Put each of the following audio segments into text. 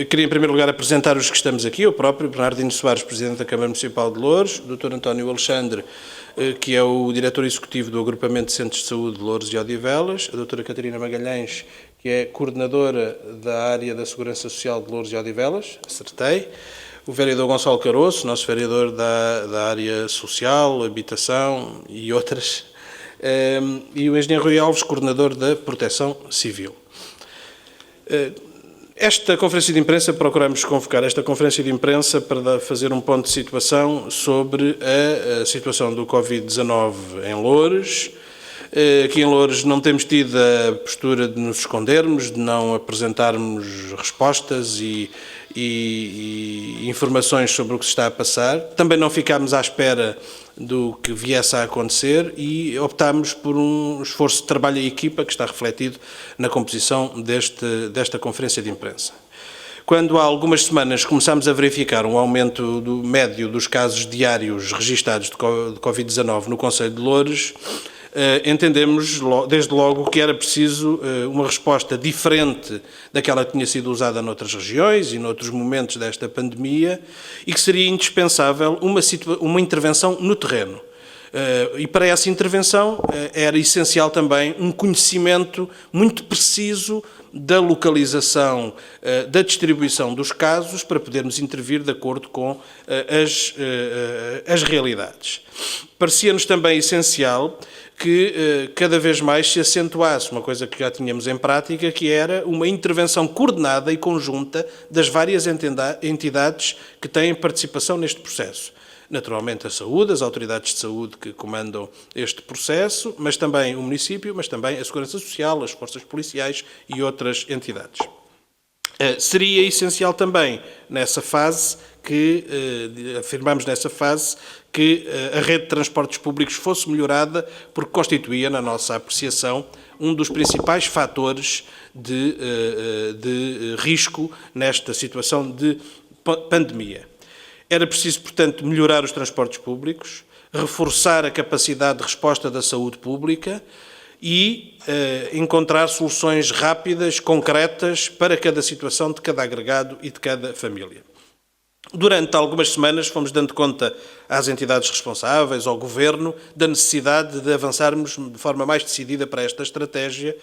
Queria, em primeiro lugar, apresentar os que estamos aqui, eu próprio, Bernardino Soares, Presidente da Câmara Municipal de Loures, o Dr. António Alexandre, que é o Diretor Executivo do Agrupamento de Centros de Saúde de Loures e Odivelas, a Dra. Catarina Magalhães, que é Coordenadora da Área da Segurança Social de Loures e Odivelas, acertei, o vereador Gonçalo Caroço, nosso vereador da área social, habitação e outras, e o engenheiro Rui Alves, Coordenador da Proteção Civil. Esta conferência de imprensa, procuramos convocar esta conferência de imprensa para fazer um ponto de situação sobre a situação do Covid-19 em Loures. Aqui em Loures não temos tido a postura de nos escondermos, de não apresentarmos respostas e informações sobre o que se está a passar. Também não ficámos à espera do que viesse a acontecer e optámos por um esforço de trabalho em equipa que está refletido na composição desta conferência de imprensa. Quando há algumas semanas começámos a verificar um aumento do médio dos casos diários registados de Covid-19 no concelho de Loures, entendemos desde logo que era preciso uma resposta diferente daquela que tinha sido usada noutras regiões e noutros momentos desta pandemia e que seria indispensável uma intervenção no terreno. E para essa intervenção era essencial também um conhecimento muito preciso da localização, da distribuição dos casos para podermos intervir de acordo com as realidades. Parecia-nos também essencial que cada vez mais se acentuasse uma coisa que já tínhamos em prática, que era uma intervenção coordenada e conjunta das várias entidades que têm participação neste processo. Naturalmente a saúde, as autoridades de saúde que comandam este processo, mas também o município, mas também a Segurança Social, as forças policiais e outras entidades. Seria essencial também, nessa fase, afirmamos nessa fase, que a rede de transportes públicos fosse melhorada, porque constituía, na nossa apreciação, um dos principais fatores de risco nesta situação de pandemia. Era preciso, portanto, melhorar os transportes públicos, reforçar a capacidade de resposta da saúde pública e encontrar soluções rápidas, concretas, para cada situação de cada agregado e de cada família. Durante algumas semanas fomos dando conta às entidades responsáveis, ao Governo, da necessidade de avançarmos de forma mais decidida para esta estratégia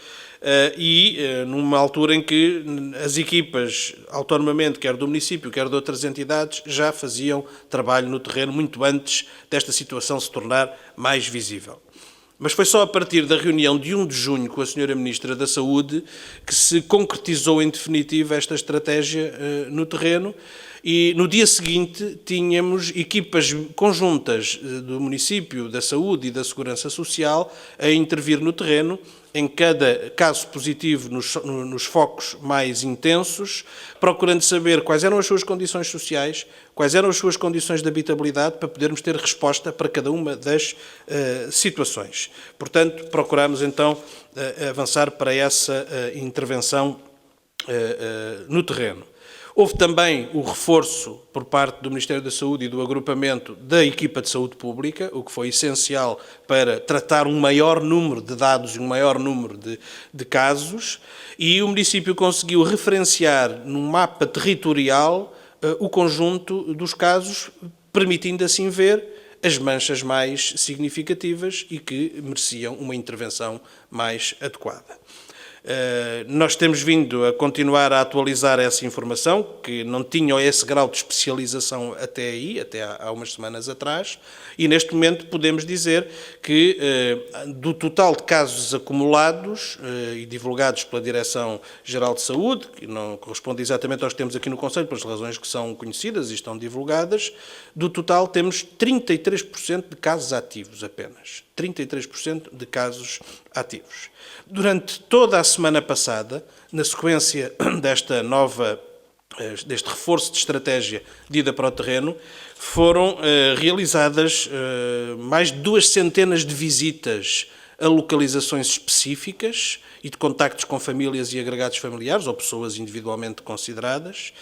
numa altura em que as equipas, autonomamente, quer do município, quer de outras entidades, já faziam trabalho no terreno muito antes desta situação se tornar mais visível. Mas foi só a partir da reunião de 1 de junho com a Sra. Ministra da Saúde que se concretizou em definitiva esta estratégia no terreno e no dia seguinte tínhamos equipas conjuntas do município, da saúde e da segurança social a intervir no terreno, em cada caso positivo nos focos mais intensos, procurando saber quais eram as suas condições sociais, quais eram as suas condições de habitabilidade, para podermos ter resposta para cada uma das situações. Portanto, procuramos então avançar para essa intervenção no terreno. Houve também o reforço por parte do Ministério da Saúde e do agrupamento da equipa de saúde pública, o que foi essencial para tratar um maior número de dados e um maior número de casos, e o município conseguiu referenciar num mapa territorial o conjunto dos casos, permitindo assim ver as manchas mais significativas e que mereciam uma intervenção mais adequada. Nós temos vindo a continuar a atualizar essa informação, que não tinha esse grau de especialização até há umas semanas atrás, e neste momento podemos dizer que do total de casos acumulados e divulgados pela Direção-Geral de Saúde, que não corresponde exatamente aos que temos aqui no Conselho, pelas razões que são conhecidas e estão divulgadas, do total temos 33% de casos ativos apenas. 33% de casos ativos. Durante toda a semana passada, na sequência deste reforço de estratégia de ida para o terreno, foram realizadas mais de 200 de visitas a localizações específicas e de contactos com famílias e agregados familiares, ou pessoas individualmente consideradas,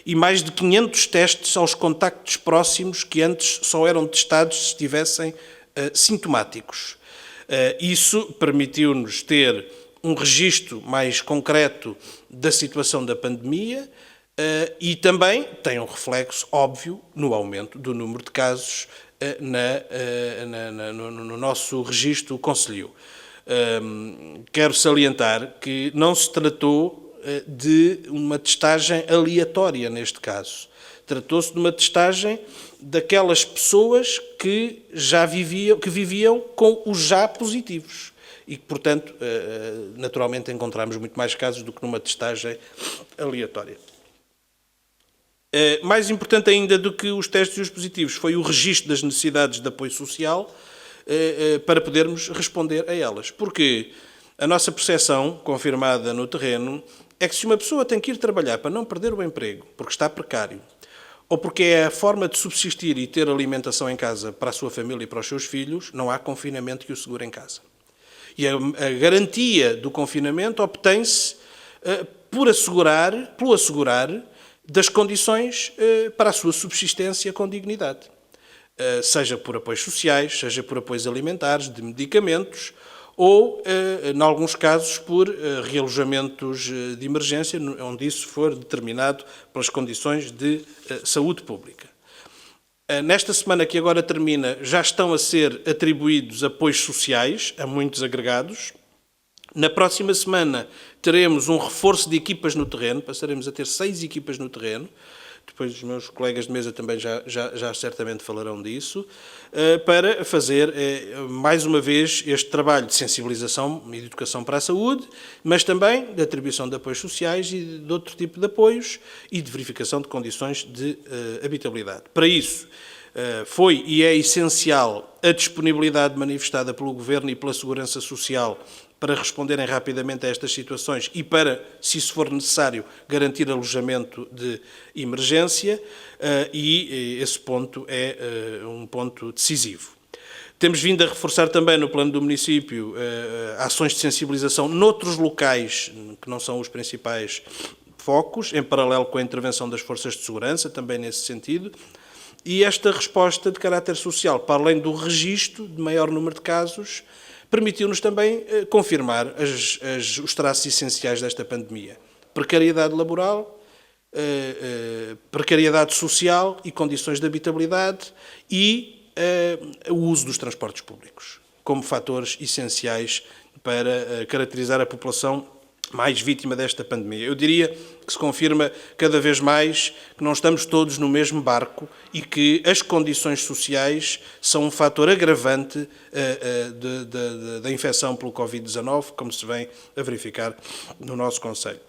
e mais de 500 testes aos contactos próximos que antes só eram testados se estivessem sintomáticos. Isso permitiu-nos ter um registro mais concreto da situação da pandemia, E também tem um reflexo óbvio no aumento do número de casos no nosso registro concelhio. Quero salientar que não se tratou de uma testagem aleatória neste caso. Tratou-se de uma testagem daquelas pessoas que viviam com os já positivos e que, portanto, naturalmente encontramos muito mais casos do que numa testagem aleatória. Mais importante ainda do que os testes e os positivos foi o registro das necessidades de apoio social para podermos responder a elas. Porque a nossa percepção, confirmada no terreno, é que se uma pessoa tem que ir trabalhar para não perder o emprego, porque está precário, ou porque é a forma de subsistir e ter alimentação em casa para a sua família e para os seus filhos, não há confinamento que o segure em casa. E a garantia do confinamento obtém-se pelo assegurar das condições para a sua subsistência com dignidade. Seja por apoios sociais, seja por apoios alimentares, de medicamentos, ou, em alguns casos, por realojamentos de emergência, onde isso for determinado pelas condições de saúde pública. Nesta semana que agora termina, já estão a ser atribuídos apoios sociais a muitos agregados. Na próxima semana teremos um reforço de equipas no terreno, passaremos a ter 6 equipas no terreno, depois os meus colegas de mesa também já certamente falarão disso, para fazer, mais uma vez, este trabalho de sensibilização e de educação para a saúde, mas também de atribuição de apoios sociais e de outro tipo de apoios e de verificação de condições de habitabilidade. Para isso, foi e é essencial a disponibilidade manifestada pelo Governo e pela Segurança Social para responderem rapidamente a estas situações e para, se isso for necessário, garantir alojamento de emergência, e esse ponto é um ponto decisivo. Temos vindo a reforçar também no plano do município ações de sensibilização noutros locais que não são os principais focos, em paralelo com a intervenção das forças de segurança, também nesse sentido. E esta resposta de caráter social, para além do registro de maior número de casos, permitiu-nos também confirmar os traços essenciais desta pandemia. Precariedade laboral, precariedade social e condições de habitabilidade e o uso dos transportes públicos, como fatores essenciais para caracterizar a população mais vítima desta pandemia. Eu diria que se confirma cada vez mais que não estamos todos no mesmo barco e que as condições sociais são um fator agravante da infecção pelo Covid-19, como se vem a verificar no nosso concelho.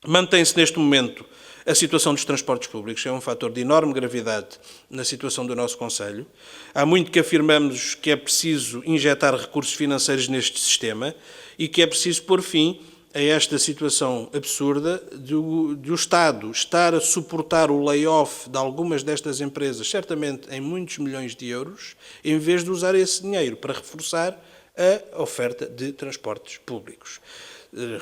Mantém-se neste momento a situação dos transportes públicos, é um fator de enorme gravidade na situação do nosso concelho. Há muito que afirmamos que é preciso injetar recursos financeiros neste sistema e que é preciso pôr fim a esta situação absurda de o Estado estar a suportar o layoff de algumas destas empresas, certamente em muitos milhões de euros, em vez de usar esse dinheiro para reforçar a oferta de transportes públicos.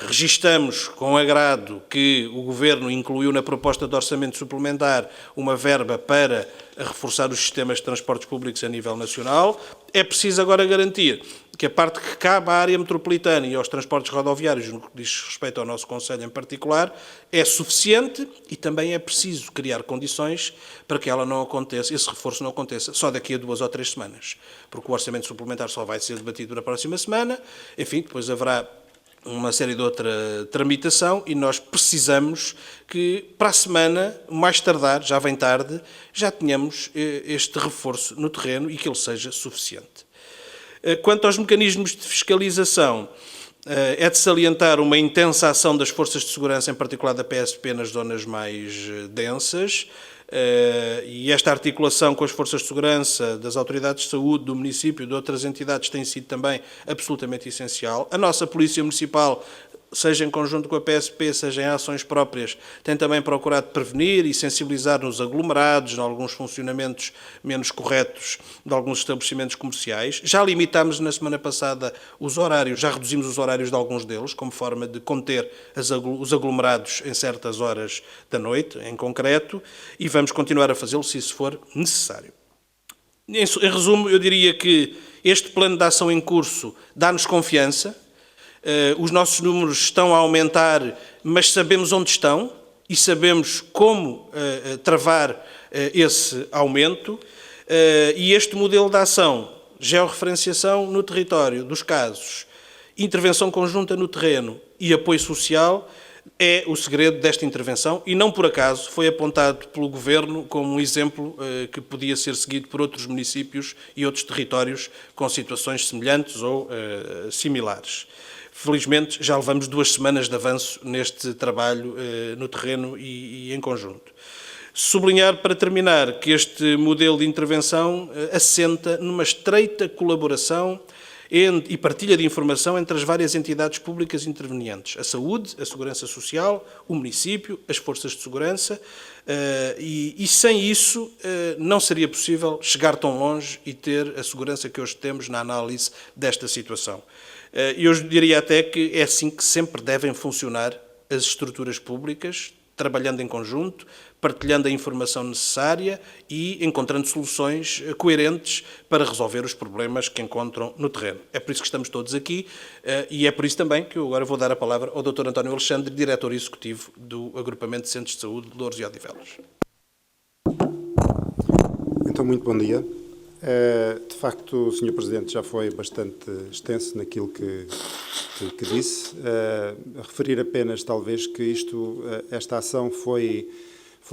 Registamos com agrado que o Governo incluiu na proposta de orçamento suplementar uma verba para reforçar os sistemas de transportes públicos a nível nacional. É preciso agora garantir que a parte que cabe à área metropolitana e aos transportes rodoviários, no que diz respeito ao nosso concelho em particular, é suficiente e também é preciso criar condições para que ela não aconteça, esse reforço não aconteça só daqui a 2 ou 3 semanas, porque o orçamento suplementar só vai ser debatido na próxima semana, enfim, depois haverá uma série de outra tramitação e nós precisamos que para a semana, mais tardar, já vem tarde, já tenhamos este reforço no terreno e que ele seja suficiente. Quanto aos mecanismos de fiscalização, é de salientar uma intensa ação das forças de segurança, em particular da PSP, nas zonas mais densas, e esta articulação com as forças de segurança, das autoridades de saúde, do município e de outras entidades tem sido também absolutamente essencial. A nossa Polícia Municipal, seja em conjunto com a PSP, seja em ações próprias, tem também procurado prevenir e sensibilizar nos aglomerados, em alguns funcionamentos menos corretos de alguns estabelecimentos comerciais. Já limitámos na semana passada os horários, já reduzimos os horários de alguns deles, como forma de conter os aglomerados em certas horas da noite, em concreto, e vamos continuar a fazê-lo se isso for necessário. Em resumo, eu diria que este plano de ação em curso dá-nos confiança. Os nossos números estão a aumentar, mas sabemos onde estão e sabemos como travar esse aumento, e este modelo de ação, georreferenciação no território dos casos, intervenção conjunta no terreno e apoio social, é o segredo desta intervenção e não por acaso foi apontado pelo Governo como um exemplo que podia ser seguido por outros municípios e outros territórios com situações semelhantes ou similares. Felizmente já levamos 2 semanas de avanço neste trabalho no terreno e em conjunto. Sublinhar, para terminar, que este modelo de intervenção assenta numa estreita colaboração e partilha de informação entre as várias entidades públicas intervenientes, a saúde, a segurança social, o município, as forças de segurança, e sem isso não seria possível chegar tão longe e ter a segurança que hoje temos na análise desta situação. E eu diria até que é assim que sempre devem funcionar as estruturas públicas, trabalhando em conjunto, partilhando a informação necessária e encontrando soluções coerentes para resolver os problemas que encontram no terreno. É por isso que estamos todos aqui e é por isso também que eu agora vou dar a palavra ao Dr. António Alexandre, Diretor Executivo do Agrupamento de Centros de Saúde de Loures e Odivelas. Então, muito bom dia. De facto, o Sr. Presidente já foi bastante extenso naquilo que disse. Referir apenas, talvez, que esta ação foi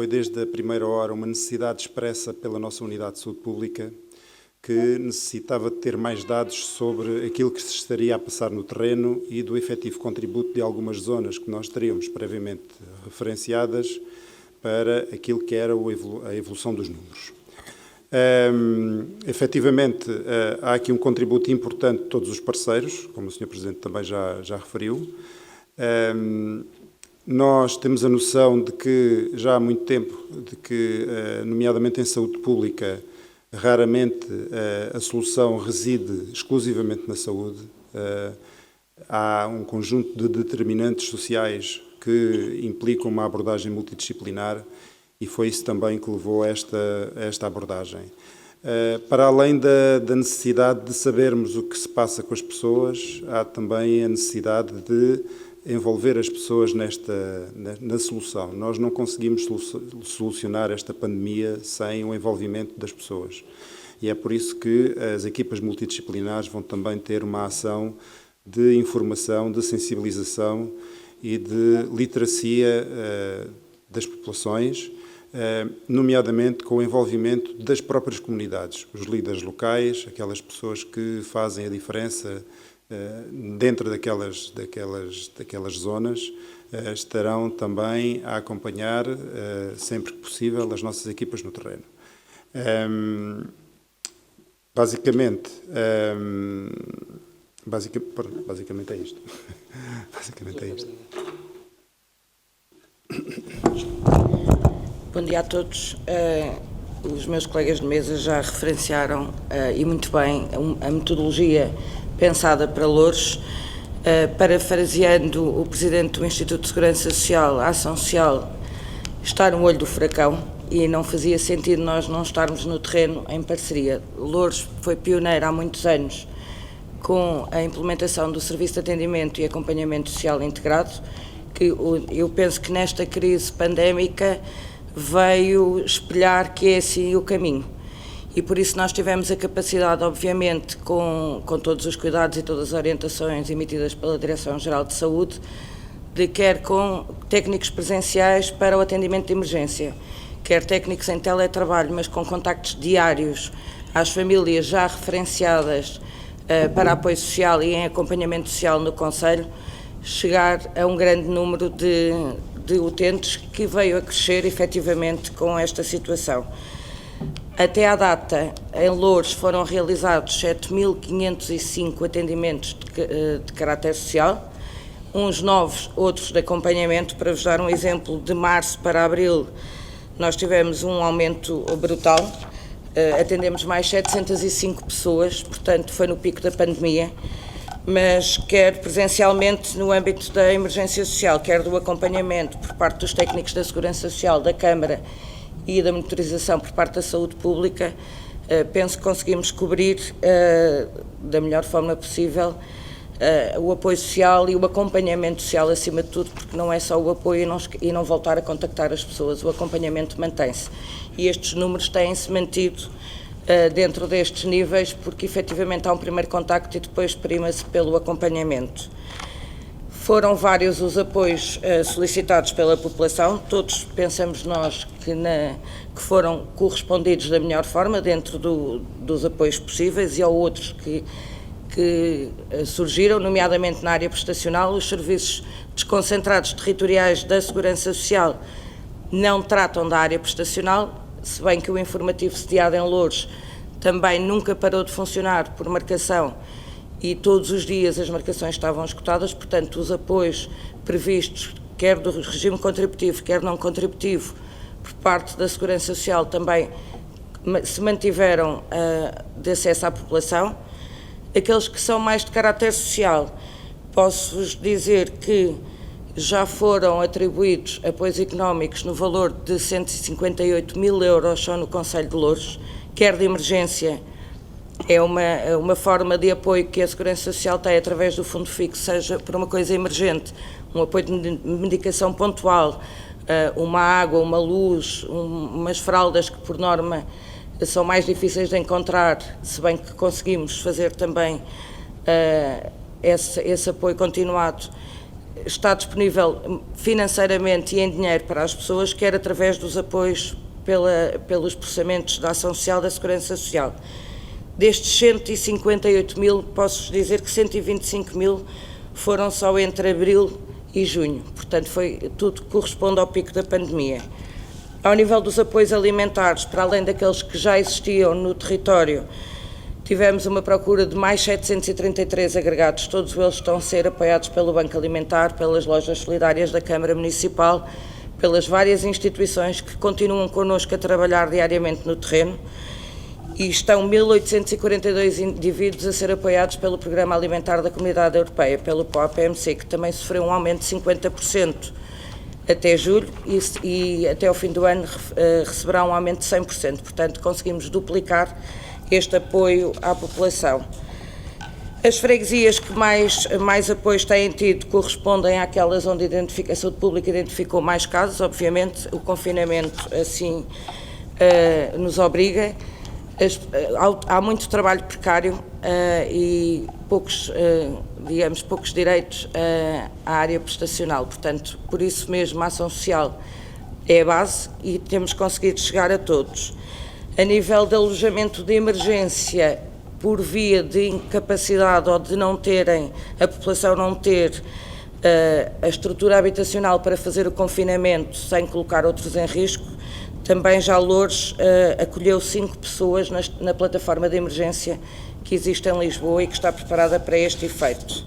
desde a primeira hora uma necessidade expressa pela nossa Unidade de Saúde Pública, que necessitava de ter mais dados sobre aquilo que se estaria a passar no terreno e do efetivo contributo de algumas zonas que nós teríamos previamente referenciadas para aquilo que era a evolução dos números. Efetivamente, há aqui um contributo importante de todos os parceiros, como o Sr. Presidente também já referiu. Nós temos a noção de que, já há muito tempo, nomeadamente em saúde pública, raramente a solução reside exclusivamente na saúde. Há um conjunto de determinantes sociais que implicam uma abordagem multidisciplinar e foi isso também que levou a esta abordagem. Para além da necessidade de sabermos o que se passa com as pessoas, há também a necessidade de envolver as pessoas na solução. Nós não conseguimos solucionar esta pandemia sem o envolvimento das pessoas. E é por isso que as equipas multidisciplinares vão também ter uma ação de informação, de sensibilização e de literacia das populações, nomeadamente com o envolvimento das próprias comunidades, os líderes locais, aquelas pessoas que fazem a diferença dentro daquelas zonas, estarão também a acompanhar, sempre que possível, as nossas equipas no terreno. Basicamente é isto. Basicamente é isto. Bom dia a todos. Os meus colegas de mesa já referenciaram, e muito bem, a metodologia pensada para Loures. Parafraseando o Presidente do Instituto de Segurança Social, a ação social está no olho do furacão e não fazia sentido nós não estarmos no terreno em parceria. Loures foi pioneira há muitos anos com a implementação do Serviço de Atendimento e Acompanhamento Social Integrado, que eu penso que nesta crise pandémica veio espelhar que é assim o caminho. E por isso nós tivemos a capacidade, obviamente, com todos os cuidados e todas as orientações emitidas pela Direção-Geral de Saúde, de quer com técnicos presenciais para o atendimento de emergência, quer técnicos em teletrabalho, mas com contactos diários às famílias já referenciadas para apoio social e em acompanhamento social no Conselho, chegar a um grande número de utentes que veio a crescer efetivamente com esta situação. Até à data, em Loures foram realizados 7.505 atendimentos de caráter social, uns novos, outros de acompanhamento. Para vos dar um exemplo, de março para abril nós tivemos um aumento brutal, atendemos mais 705 pessoas, portanto foi no pico da pandemia, mas quer presencialmente no âmbito da emergência social, quer do acompanhamento por parte dos técnicos da Segurança Social, da Câmara e da monitorização por parte da saúde pública, penso que conseguimos cobrir da melhor forma possível o apoio social e o acompanhamento social acima de tudo, porque não é só o apoio e não voltar a contactar as pessoas, o acompanhamento mantém-se. E estes números têm-se mantido dentro destes níveis, porque efetivamente há um primeiro contacto e depois prima-se pelo acompanhamento. Foram vários os apoios solicitados pela população, todos pensamos nós que foram correspondidos da melhor forma dentro dos apoios possíveis, e há outros que surgiram, nomeadamente na área prestacional. Os serviços desconcentrados territoriais da Segurança Social não tratam da área prestacional, se bem que o informativo sediado em Loures também nunca parou de funcionar por marcação e todos os dias as marcações estavam esgotadas, portanto os apoios previstos, quer do regime contributivo, quer não contributivo, por parte da Segurança Social também se mantiveram de acesso à população. Aqueles que são mais de caráter social, posso-vos dizer que já foram atribuídos apoios económicos no valor de 158 mil euros só no Concelho de Loures, quer de emergência, é uma forma de apoio que a Segurança Social tem através do Fundo Fixo, seja por uma coisa emergente, um apoio de medicação pontual, uma água, uma luz, umas fraldas que por norma são mais difíceis de encontrar, se bem que conseguimos fazer também esse apoio continuado. Está disponível financeiramente e em dinheiro para as pessoas, quer através dos apoios pelos processamentos da Ação Social da Segurança Social. Destes 158 mil, posso dizer que 125 mil foram só entre abril e junho, portanto tudo corresponde ao pico da pandemia. Ao nível dos apoios alimentares, para além daqueles que já existiam no território, tivemos uma procura de mais 733 agregados, todos eles estão a ser apoiados pelo Banco Alimentar, pelas lojas solidárias da Câmara Municipal, pelas várias instituições que continuam connosco a trabalhar diariamente no terreno, e estão 1.842 indivíduos a ser apoiados pelo Programa Alimentar da Comunidade Europeia, pelo POA-PMC, que também sofreu um aumento de 50%. Até julho e até ao fim do ano receberá um aumento de 100%, portanto conseguimos duplicar este apoio à população. As freguesias que mais apoios têm tido correspondem àquelas onde a saúde pública identificou mais casos, obviamente o confinamento assim nos obriga. Há muito trabalho precário e poucos direitos à área prestacional, portanto, por isso mesmo a ação social é a base e temos conseguido chegar a todos. A nível de alojamento de emergência, por via de incapacidade ou de não terem, a população não ter a estrutura habitacional para fazer o confinamento sem colocar outros em risco, também já Loures acolheu 5 pessoas na plataforma de emergência que existe em Lisboa e que está preparada para este efeito.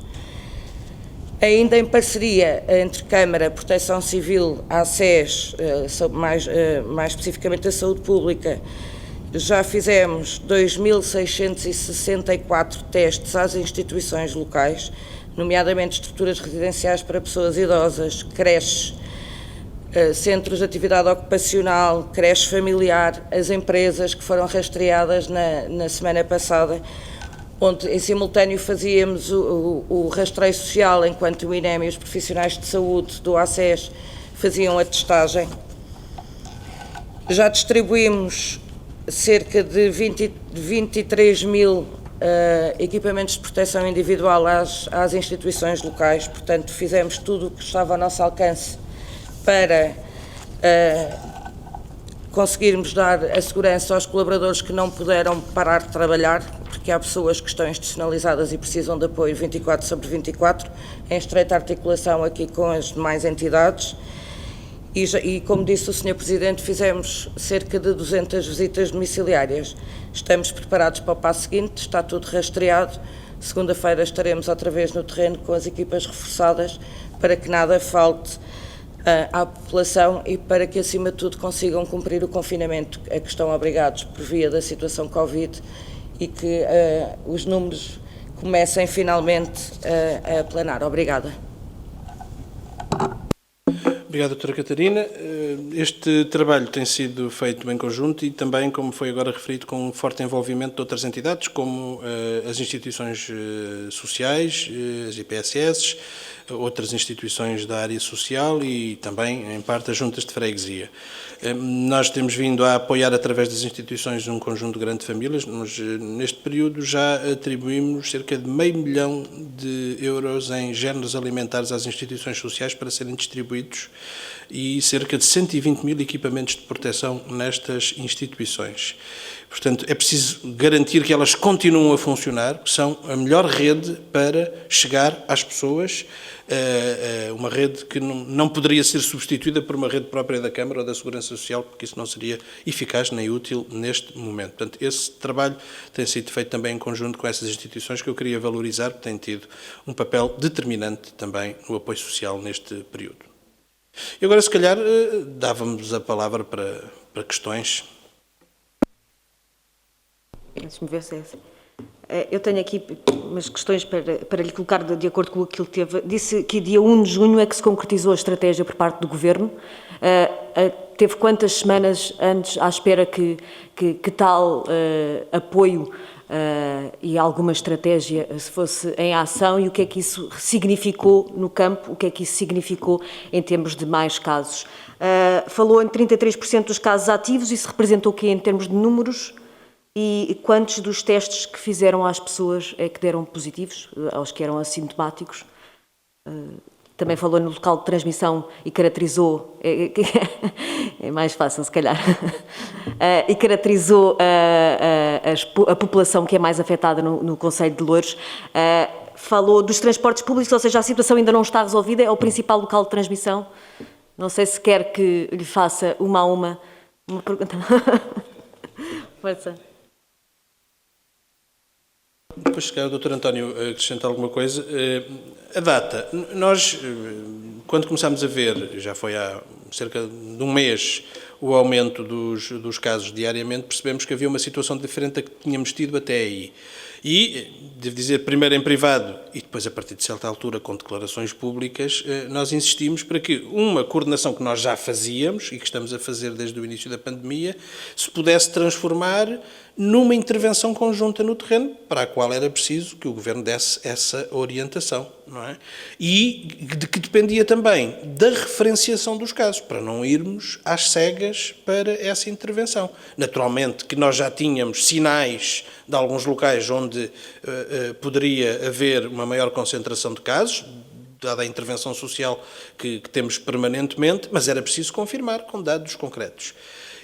Ainda em parceria entre Câmara, Proteção Civil, a ACES, mais especificamente a Saúde Pública, já fizemos 2.664 testes às instituições locais, nomeadamente estruturas residenciais para pessoas idosas, creches, centros de atividade ocupacional, creche familiar, as empresas que foram rastreadas na semana passada, onde em simultâneo fazíamos o rastreio social, enquanto o INEM e os profissionais de saúde do ACES faziam a testagem. Já distribuímos cerca de 23 mil equipamentos de proteção individual às instituições locais, portanto fizemos tudo o que estava ao nosso alcance para conseguirmos dar a segurança aos colaboradores que não puderam parar de trabalhar, porque há pessoas que estão institucionalizadas e precisam de apoio 24/24, em estreita articulação aqui com as demais entidades. E como disse o Sr. Presidente, fizemos cerca de 200 visitas domiciliárias. Estamos preparados para o passo seguinte, está tudo rastreado. Segunda-feira estaremos outra vez no terreno com as equipas reforçadas para que nada falte à população e para que, acima de tudo, consigam cumprir o confinamento a que estão obrigados por via da situação Covid e que os números comecem finalmente a aplanar. Obrigada. Obrigado, doutora Catarina. Este trabalho tem sido feito em conjunto e também, como foi agora referido, com um forte envolvimento de outras entidades, como as instituições sociais, as IPSS, outras instituições da área social e também, em parte, as juntas de freguesia. Nós temos vindo a apoiar, através das instituições, um conjunto de grandes famílias. Nós, neste período, já atribuímos cerca de €500 mil em géneros alimentares às instituições sociais para serem distribuídos e cerca de 120 mil equipamentos de proteção nestas instituições. Portanto, é preciso garantir que elas continuam a funcionar, que são a melhor rede para chegar às pessoas, uma rede que não poderia ser substituída por uma rede própria da Câmara ou da Segurança Social, porque isso não seria eficaz nem útil neste momento. Portanto, esse trabalho tem sido feito também em conjunto com essas instituições que eu queria valorizar, porque têm tido um papel determinante também no apoio social neste período. E agora, se calhar, dávamos a palavra para questões. Deixe-me ver se é assim. Eu tenho aqui umas questões para lhe colocar de acordo com aquilo que teve. Disse que dia 1 de junho é que se concretizou a estratégia por parte do Governo. Teve quantas semanas antes à espera que tal apoio e alguma estratégia se fosse em ação, e o que é que isso significou no campo, o que é que isso significou em termos de mais casos? Falou em 33% dos casos ativos, isso representou o quê em termos de números? E quantos dos testes que fizeram às pessoas é que deram positivos, aos que eram assintomáticos? Também falou no local de transmissão e caracterizou, é mais fácil se calhar, e caracterizou a população que é mais afetada no concelho de Loures. Falou dos transportes públicos, ou seja, a situação ainda não está resolvida, é o principal local de transmissão. Não sei se quer que lhe faça uma pergunta. Força. Depois, se calhar, o Dr. António acrescenta alguma coisa. A data. Nós, quando começámos a ver, já foi há cerca de um mês, o aumento dos casos diariamente, percebemos que havia uma situação diferente da que tínhamos tido até aí. E, devo dizer, primeiro em privado e depois, a partir de certa altura, com declarações públicas, nós insistimos para que uma coordenação que nós já fazíamos e que estamos a fazer desde o início da pandemia se pudesse transformar numa intervenção conjunta no terreno, para a qual era preciso que o Governo desse essa orientação, não é? E de que dependia também da referenciação dos casos, para não irmos às cegas para essa intervenção. Naturalmente que nós já tínhamos sinais de alguns locais onde poderia haver uma maior concentração de casos, dada a intervenção social que temos permanentemente, mas era preciso confirmar com dados concretos.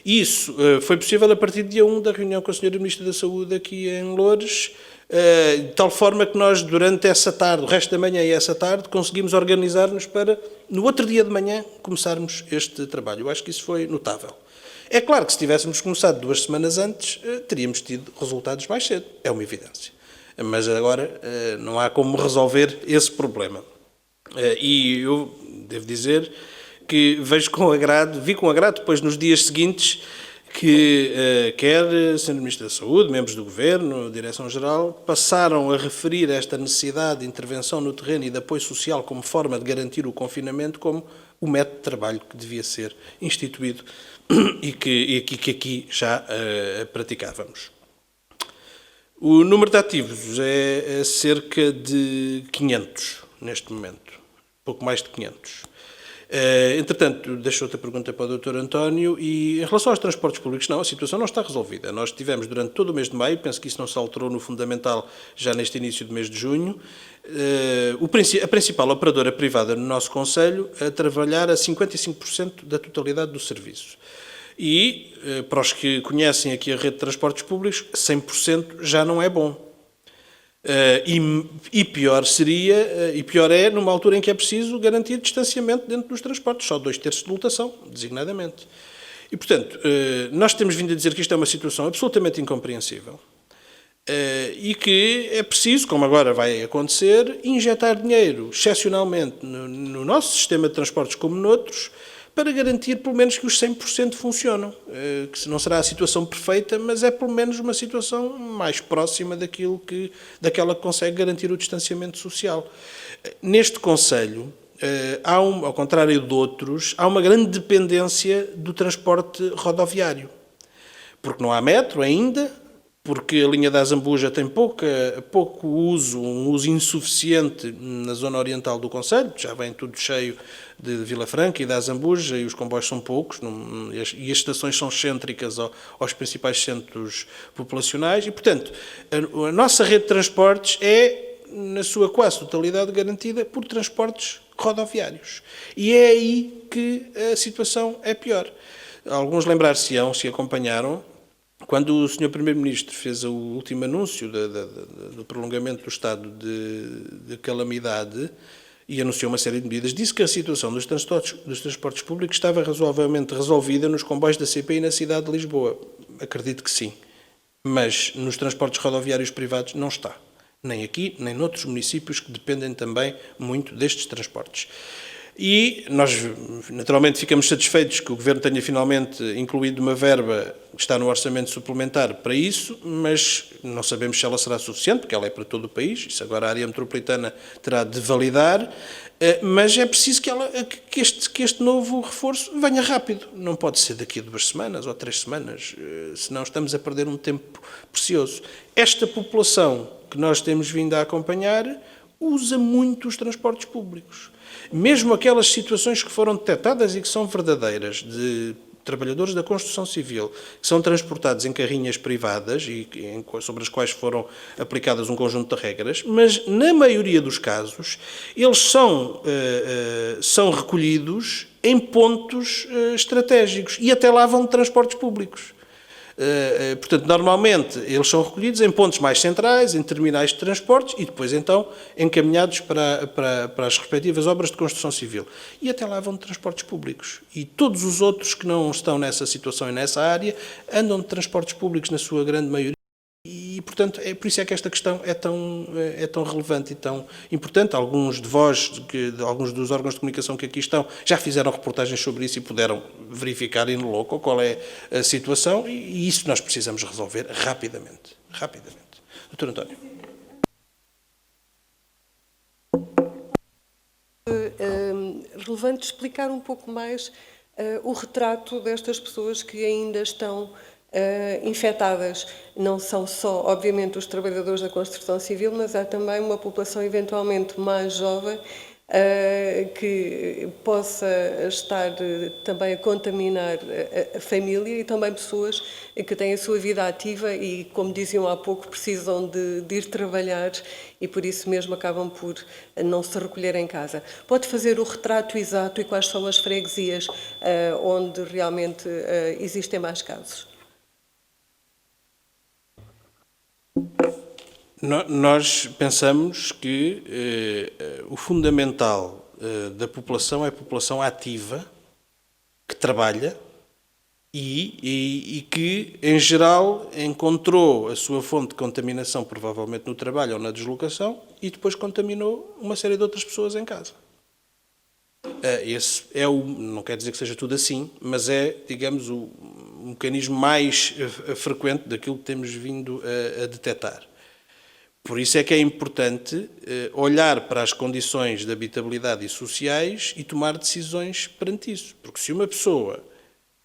Isso foi possível a partir do dia 1 da reunião com a Sra. Ministra da Saúde aqui em Loures, de tal forma que nós, durante essa tarde, o resto da manhã e essa tarde, conseguimos organizar-nos para, no outro dia de manhã, começarmos este trabalho. Eu acho que isso foi notável. É claro que se tivéssemos começado 2 semanas antes, teríamos tido resultados mais cedo, é uma evidência. Mas agora não há como resolver esse problema. E eu devo dizer que vi com agrado, depois nos dias seguintes, que quer a Sra. Ministra da Saúde, membros do Governo, Direção-Geral, passaram a referir esta necessidade de intervenção no terreno e de apoio social como forma de garantir o confinamento como o método de trabalho que devia ser instituído e que aqui já praticávamos. O número de ativos é cerca de 500 neste momento, pouco mais de 500. Entretanto, deixo outra pergunta para o Dr. António, e em relação aos transportes públicos, não, a situação não está resolvida. Nós tivemos durante todo o mês de maio, penso que isso não se alterou no fundamental já neste início do mês de junho, a principal operadora privada no nosso concelho a trabalhar a 55% da totalidade do serviço. E, para os que conhecem aqui a rede de transportes públicos, 100% já não é bom. E pior é numa altura em que é preciso garantir distanciamento dentro dos transportes, só 2/3 de lotação, designadamente. E, portanto, nós temos vindo a dizer que isto é uma situação absolutamente incompreensível e que é preciso, como agora vai acontecer, injetar dinheiro, excepcionalmente, no nosso sistema de transportes como noutros, para garantir pelo menos que os 100% funcionam, que não será a situação perfeita, mas é pelo menos uma situação mais próxima daquela que consegue garantir o distanciamento social. Neste concelho, ao contrário de outros, há uma grande dependência do transporte rodoviário. Porque não há metro ainda, porque a linha da Azambuja tem pouco uso, um uso insuficiente na zona oriental do concelho, já vem tudo cheio de Vila Franca e da Azambuja e os comboios são poucos e as estações são cêntricas aos principais centros populacionais e, portanto, a nossa rede de transportes é, na sua quase totalidade, garantida por transportes rodoviários. E é aí que a situação é pior. Alguns lembrar-se-ão, se acompanharam, quando o Sr. Primeiro-Ministro fez o último anúncio do prolongamento do estado de calamidade e anunciou uma série de medidas, disse que a situação dos transportes públicos estava razoavelmente resolvida nos comboios da CP e na cidade de Lisboa. Acredito que sim. Mas nos transportes rodoviários privados não está. Nem aqui, nem noutros municípios que dependem também muito destes transportes. E nós, naturalmente, ficamos satisfeitos que o Governo tenha finalmente incluído uma verba que está no orçamento suplementar para isso, mas não sabemos se ela será suficiente, porque ela é para todo o país, isso agora a área metropolitana terá de validar, mas é preciso que este novo reforço venha rápido. Não pode ser daqui a 2 semanas ou 3 semanas, senão estamos a perder um tempo precioso. Esta população que nós temos vindo a acompanhar usa muito os transportes públicos. Mesmo aquelas situações que foram detectadas e que são verdadeiras, de trabalhadores da construção civil, que são transportados em carrinhas privadas e sobre as quais foram aplicadas um conjunto de regras, mas na maioria dos casos eles são recolhidos em pontos estratégicos e até lá vão de transportes públicos. Portanto, normalmente eles são recolhidos em pontos mais centrais, em terminais de transportes e depois então encaminhados para as respectivas obras de construção civil. E até lá vão de transportes públicos. E todos os outros que não estão nessa situação e nessa área andam de transportes públicos na sua grande maioria. E, portanto, por isso é que esta questão é tão relevante e tão importante. Alguns de vós, alguns dos órgãos de comunicação que aqui estão, já fizeram reportagens sobre isso e puderam verificar in loco qual é a situação e isso nós precisamos resolver rapidamente. Rapidamente. Dr. António. Relevante explicar um pouco mais o retrato destas pessoas que ainda estão infectadas. Não são só, obviamente, os trabalhadores da construção civil, mas há também uma população eventualmente mais jovem que possa estar também a contaminar a família e também pessoas que têm a sua vida ativa e, como diziam há pouco, precisam de ir trabalhar e por isso mesmo acabam por não se recolher em casa. Pode fazer o retrato exato e quais são as freguesias onde realmente existem mais casos? Nós pensamos que o fundamental da população é a população ativa, que trabalha e que, em geral, encontrou a sua fonte de contaminação, provavelmente no trabalho ou na deslocação, e depois contaminou uma série de outras pessoas em casa. Esse não quer dizer que seja tudo assim, mas é, digamos, o mecanismo mais frequente daquilo que temos vindo a detectar. Por isso é que é importante olhar para as condições de habitabilidade e sociais e tomar decisões perante isso. Porque se uma pessoa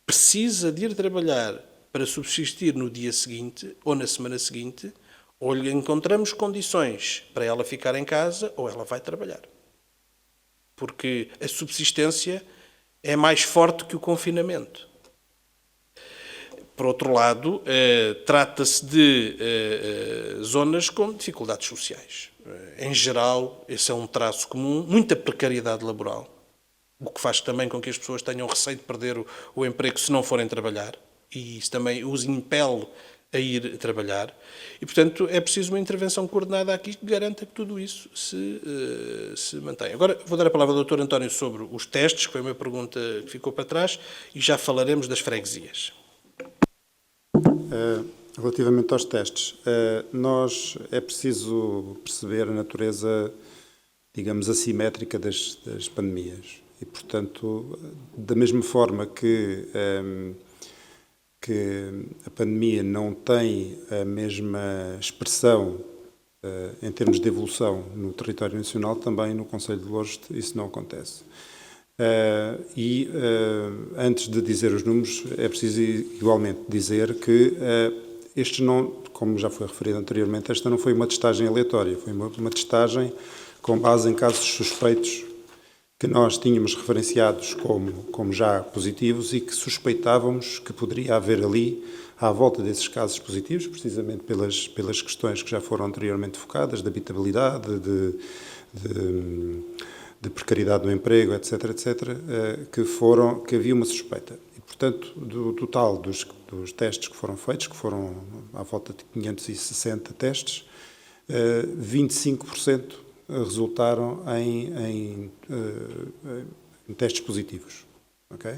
precisa de ir trabalhar para subsistir no dia seguinte ou na semana seguinte, ou lhe encontramos condições para ela ficar em casa ou ela vai trabalhar. Porque a subsistência é mais forte que o confinamento. Por outro lado, trata-se de zonas com dificuldades sociais. Em geral, esse é um traço comum, muita precariedade laboral, o que faz também com que as pessoas tenham receio de perder o emprego se não forem trabalhar, e isso também os impele a ir trabalhar. E, portanto, é preciso uma intervenção coordenada aqui que garanta que tudo isso se mantenha. Agora, vou dar a palavra ao Dr. António sobre os testes, que foi uma pergunta que ficou para trás, e já falaremos das freguesias. Relativamente aos testes, é preciso perceber a natureza, digamos, assimétrica das pandemias. E, portanto, da mesma forma que a pandemia não tem a mesma expressão em termos de evolução no território nacional, também no Concelho de Loures isso não acontece. Antes de dizer os números, é preciso igualmente dizer que estes não, como já foi referido anteriormente, esta não foi uma testagem aleatória, foi uma testagem com base em casos suspeitos que nós tínhamos referenciados como já positivos e que suspeitávamos que poderia haver ali, à volta desses casos positivos, precisamente pelas questões que já foram anteriormente focadas, de habitabilidade, de precariedade do emprego, etc., que havia uma suspeita. E, portanto, do total dos testes que foram feitos, que foram à volta de 560 testes, 25% resultaram em testes positivos. Okay?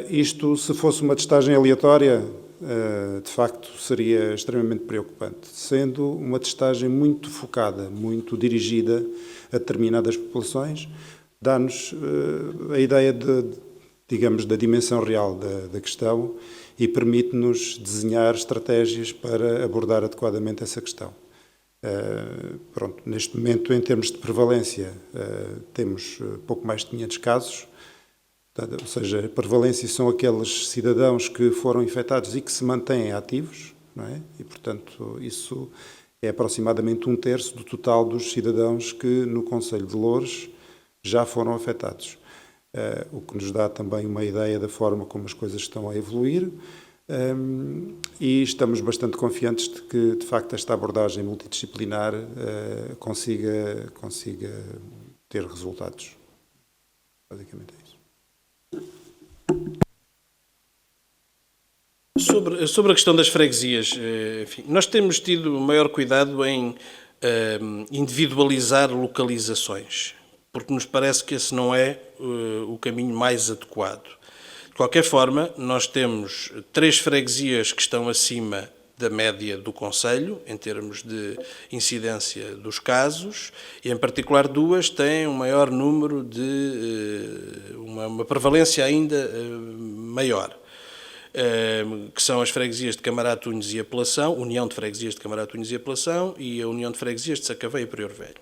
Isto, se fosse uma testagem aleatória, de facto seria extremamente preocupante, sendo uma testagem muito focada, muito dirigida a determinadas populações, dá-nos a ideia digamos, da dimensão real da questão e permite-nos desenhar estratégias para abordar adequadamente essa questão. Neste momento, em termos de prevalência, temos pouco mais de 500 casos, ou seja, a prevalência são aqueles cidadãos que foram infectados e que se mantêm ativos, não é? E, portanto, isso é aproximadamente 1/3 do total dos cidadãos que no Concelho de Loures já foram afetados. O que nos dá também uma ideia da forma como as coisas estão a evoluir. E estamos bastante confiantes de que, de facto, esta abordagem multidisciplinar consiga ter resultados. Basicamente é isso. Sobre a questão das freguesias, enfim, nós temos tido maior cuidado em individualizar localizações, porque nos parece que esse não é o caminho mais adequado. De qualquer forma, nós temos 3 freguesias que estão acima da média do Concelho, em termos de incidência dos casos, e em particular 2 têm um maior número uma prevalência ainda maior, que são as freguesias de Camaratunes e Apelação, União de Freguesias de Camaratunes e Apelação e a União de Freguesias de Sacavém e Prior Velho.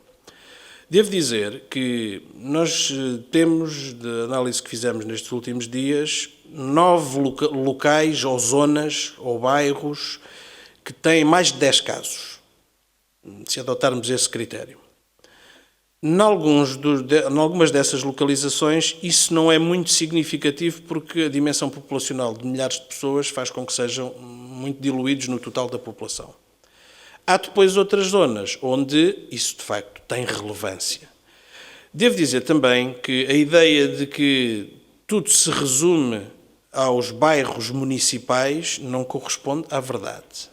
Devo dizer que nós temos, de análise que fizemos nestes últimos dias, 9 locais ou zonas ou bairros que têm mais de 10 casos, se adotarmos esse critério. Em algumas dessas localizações, isso não é muito significativo porque a dimensão populacional de milhares de pessoas faz com que sejam muito diluídos no total da população. Há depois outras zonas onde isso, de facto, tem relevância. Devo dizer também que a ideia de que tudo se resume aos bairros municipais não corresponde à verdade.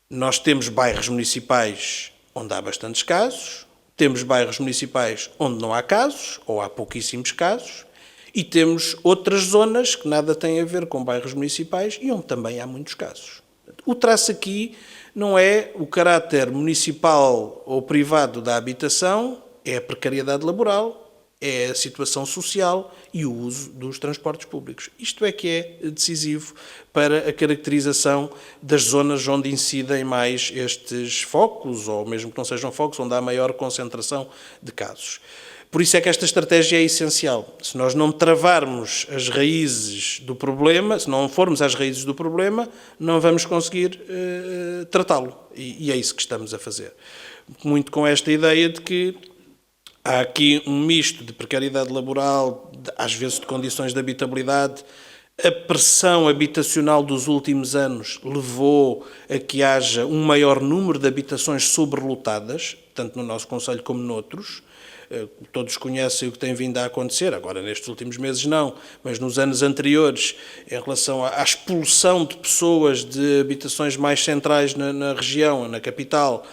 Nós temos bairros municipais onde há bastantes casos, temos bairros municipais onde não há casos, ou há pouquíssimos casos, e temos outras zonas que nada têm a ver com bairros municipais e onde também há muitos casos. O traço aqui não é o caráter municipal ou privado da habitação, é a precariedade laboral, é a situação social e o uso dos transportes públicos. Isto é que é decisivo para a caracterização das zonas onde incidem mais estes focos, ou mesmo que não sejam focos, onde há maior concentração de casos. Por isso é que esta estratégia é essencial. Se nós não travarmos as raízes do problema, se não formos às raízes do problema, não vamos conseguir tratá-lo. E é isso que estamos a fazer. Muito com esta ideia de que há aqui um misto de precariedade laboral, às vezes de condições de habitabilidade. A pressão habitacional dos últimos anos levou a que haja um maior número de habitações sobrelotadas, tanto no nosso concelho como noutros. Todos conhecem o que tem vindo a acontecer, agora nestes últimos meses não, mas nos anos anteriores, em relação à expulsão de pessoas de habitações mais centrais na região, na capital,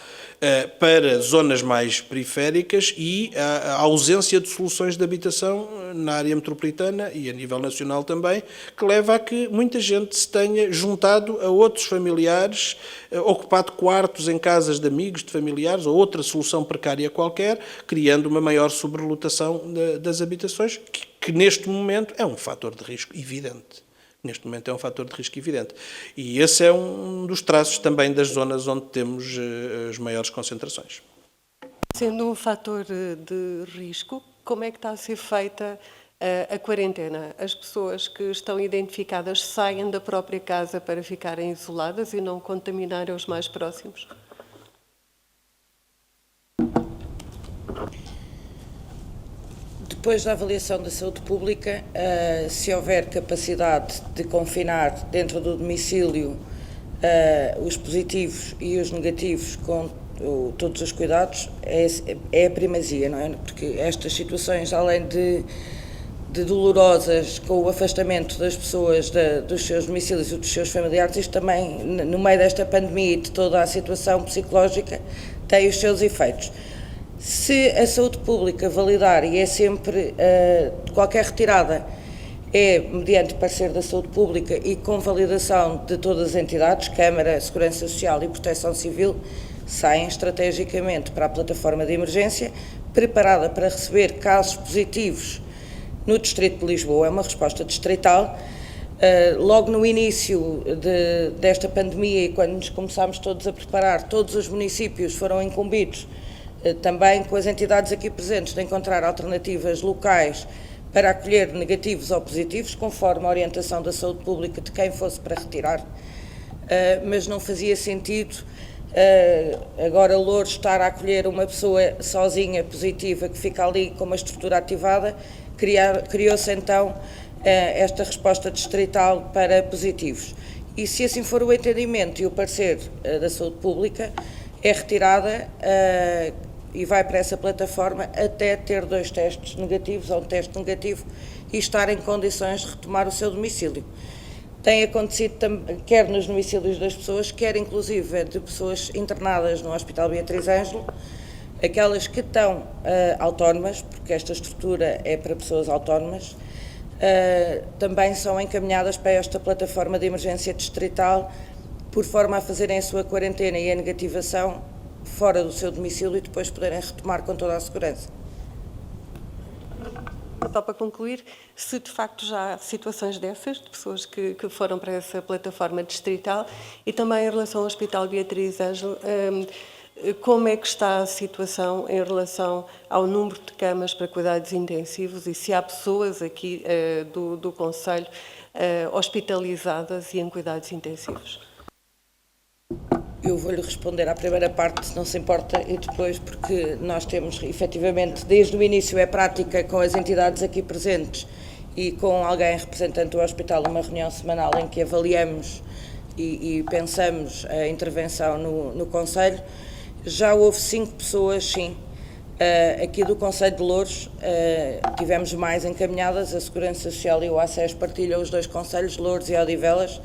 para zonas mais periféricas e a ausência de soluções de habitação na área metropolitana e a nível nacional também, que leva a que muita gente se tenha juntado a outros familiares, ocupado quartos em casas de amigos, de familiares, ou outra solução precária qualquer, criando uma maior sobrelotação das habitações, que neste momento é um fator de risco evidente, Neste momento é um fator de risco evidente. E esse é um dos traços também das zonas onde temos as maiores concentrações. Sendo um fator de risco, como é que está a ser feita a quarentena? As pessoas que estão identificadas saem da própria casa para ficarem isoladas e não contaminarem os mais próximos? Depois da avaliação da saúde pública, se houver capacidade de confinar dentro do domicílio os positivos e os negativos com todos os cuidados, é a primazia, não é? Porque estas situações, além de dolorosas, com o afastamento das pessoas dos seus domicílios e dos seus familiares, isto também, no meio desta pandemia e de toda a situação psicológica, tem os seus efeitos. Se a saúde pública validar, e é sempre, qualquer retirada é mediante parecer da saúde pública e com validação de todas as entidades, Câmara, Segurança Social e Proteção Civil, saem estrategicamente para a plataforma de emergência, preparada para receber casos positivos no Distrito de Lisboa. É uma resposta distrital. Logo no início desta pandemia, e quando nos começámos todos a preparar, todos os municípios foram incumbidos, também com as entidades aqui presentes, de encontrar alternativas locais para acolher negativos ou positivos, conforme a orientação da saúde pública de quem fosse para retirar, mas não fazia sentido agora Loures estar a acolher uma pessoa sozinha positiva que fica ali com uma estrutura ativada. Criou-se então esta resposta distrital para positivos. E se assim for o entendimento e o parecer da saúde pública, é retirada e vai para essa plataforma até ter 2 testes negativos ou um teste negativo e estar em condições de retomar o seu domicílio. Tem acontecido quer nos domicílios das pessoas, quer inclusive de pessoas internadas no Hospital Beatriz Ângelo, aquelas que estão autónomas, porque esta estrutura é para pessoas autónomas, também são encaminhadas para esta plataforma de emergência distrital, por forma a fazerem a sua quarentena e a negativação fora do seu domicílio e depois poderem retomar com toda a segurança. Só para concluir, se de facto já há situações dessas, de pessoas que foram para essa plataforma distrital, e também em relação ao Hospital Beatriz Ângelo, como é que está a situação em relação ao número de camas para cuidados intensivos e se há pessoas aqui do concelho hospitalizadas e em cuidados intensivos? Eu vou-lhe responder à primeira parte, se não se importa, e depois, porque nós temos, efetivamente, desde o início é prática com as entidades aqui presentes e com alguém representante do hospital, uma reunião semanal em que avaliamos e pensamos a intervenção no concelho. Já houve 5 pessoas, sim, aqui do concelho de Loures, tivemos mais encaminhadas, a Segurança Social e o ACES partilham os 2 concelhos, Loures e Odivelas,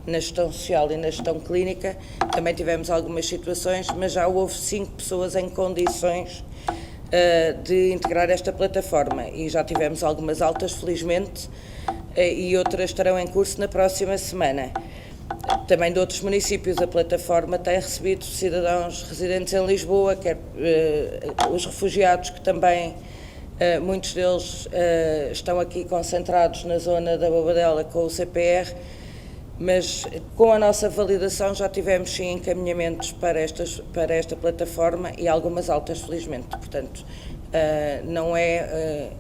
na gestão social e na gestão clínica. Também tivemos algumas situações, mas já houve 5 pessoas em condições de integrar esta plataforma e já tivemos algumas altas, felizmente, e outras estarão em curso na próxima semana. Também de outros municípios, a plataforma tem recebido cidadãos residentes em Lisboa, quer os refugiados que também, muitos deles estão aqui concentrados na zona da Bobadela com o CPR, mas com a nossa validação já tivemos sim encaminhamentos para esta plataforma e algumas altas, felizmente. Portanto, não é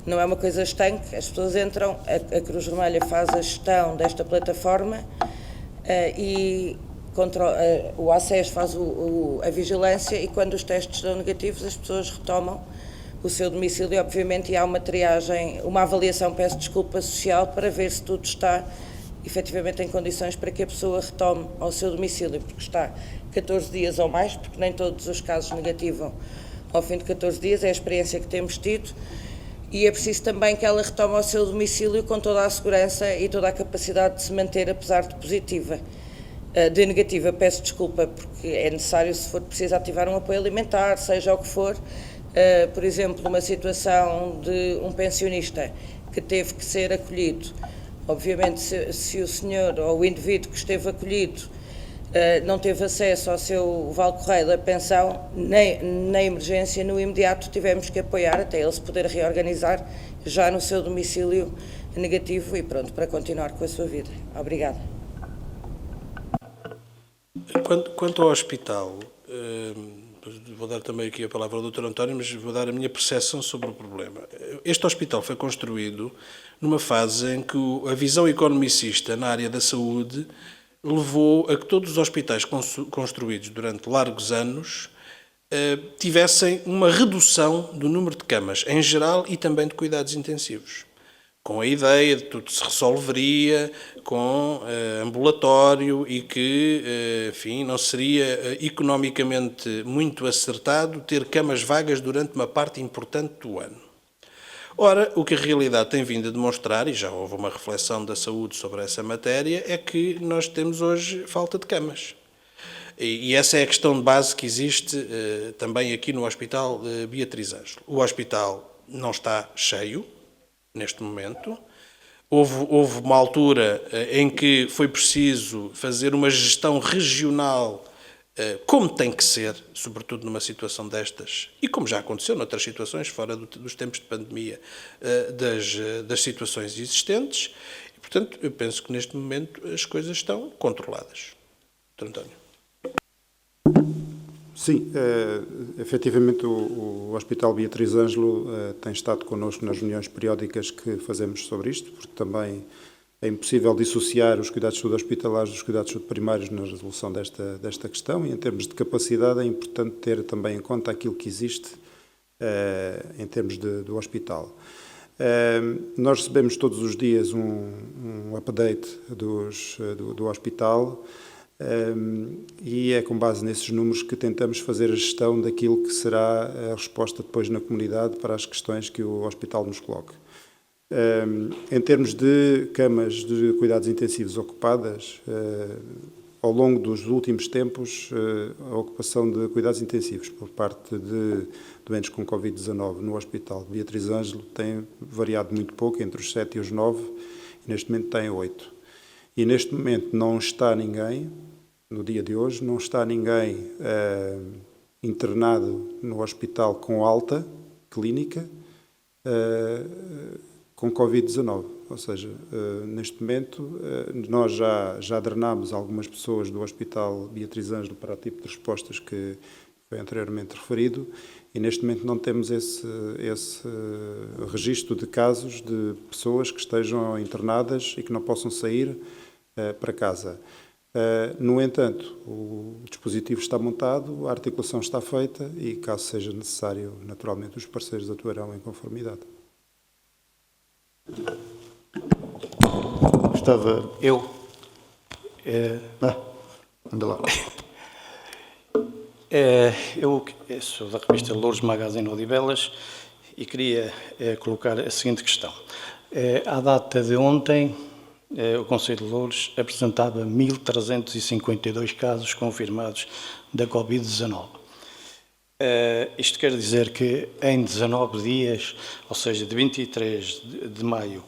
uma coisa estanque, as pessoas entram, a Cruz Vermelha faz a gestão desta plataforma e o ACES faz a vigilância, e quando os testes dão negativos as pessoas retomam o seu domicílio, obviamente, e há uma triagem, uma avaliação, peço desculpa, social, para ver se tudo está efetivamente em condições para que a pessoa retome ao seu domicílio, porque está 14 dias ou mais, porque nem todos os casos negativam ao fim de 14 dias, é a experiência que temos tido, e é preciso também que ela retome ao seu domicílio com toda a segurança e toda a capacidade de se manter, apesar de positiva. De negativa, peço desculpa, porque é necessário, se for preciso, ativar um apoio alimentar, seja o que for. Por exemplo, uma situação de um pensionista que teve que ser acolhido. Obviamente, se o senhor ou o indivíduo que esteve acolhido não teve acesso ao seu vale correio da pensão, nem na emergência, no imediato tivemos que apoiar até ele se poder reorganizar já no seu domicílio negativo e pronto, para continuar com a sua vida. Obrigada. Quanto ao hospital, vou dar também aqui a palavra ao Dr. António, mas vou dar a minha percepção sobre o problema. Este hospital foi construído numa fase em que a visão economicista na área da saúde levou a que todos os hospitais construídos durante largos anos tivessem uma redução do número de camas, em geral, e também de cuidados intensivos, com a ideia de que tudo se resolveria com ambulatório e que, enfim, não seria economicamente muito acertado ter camas vagas durante uma parte importante do ano. Ora, o que a realidade tem vindo a demonstrar, e já houve uma reflexão da saúde sobre essa matéria, é que nós temos hoje falta de camas. E essa é a questão de base que existe também aqui no Hospital Beatriz Ângelo. O hospital não está cheio, neste momento. Houve uma altura em que foi preciso fazer uma gestão regional como tem que ser, sobretudo numa situação destas, e como já aconteceu noutras situações, fora dos tempos de pandemia, das situações existentes. E, portanto, eu penso que neste momento as coisas estão controladas. Dr. António. Sim, efetivamente o Hospital Beatriz Ângelo tem estado connosco nas reuniões periódicas que fazemos sobre isto, porque também é impossível dissociar os cuidados de saúde hospitalares dos cuidados de saúde primários na resolução desta questão, e em termos de capacidade é importante ter também em conta aquilo que existe em termos do hospital. Nós recebemos todos os dias um update do hospital, e é com base nesses números que tentamos fazer a gestão daquilo que será a resposta depois na comunidade para as questões que o hospital nos coloque. Em termos de camas de cuidados intensivos ocupadas, ao longo dos últimos tempos, a ocupação de cuidados intensivos por parte de doentes com Covid-19 no Hospital Beatriz Ângelo tem variado muito pouco, entre os 7 e os 9, e neste momento tem 8. E neste momento não está ninguém, no dia de hoje, não está ninguém internado no hospital com alta clínica com Covid-19. Ou seja, neste momento nós já drenámos algumas pessoas do Hospital Beatriz Ângelo para o tipo de respostas que foi anteriormente referido, e neste momento não temos esse registro de casos de pessoas que estejam internadas e que não possam sair para casa. No entanto, o dispositivo está montado, a articulação está feita e, caso seja necessário, naturalmente os parceiros atuarão em conformidade. Gostava... Eu? Anda lá. Eu sou da revista Loures Magazine Odivelas e queria colocar a seguinte questão. À data de ontem, o Conselho de Loures apresentava 1.352 casos confirmados da Covid-19. Isto quer dizer que em 19 dias, ou seja, de 23 de maio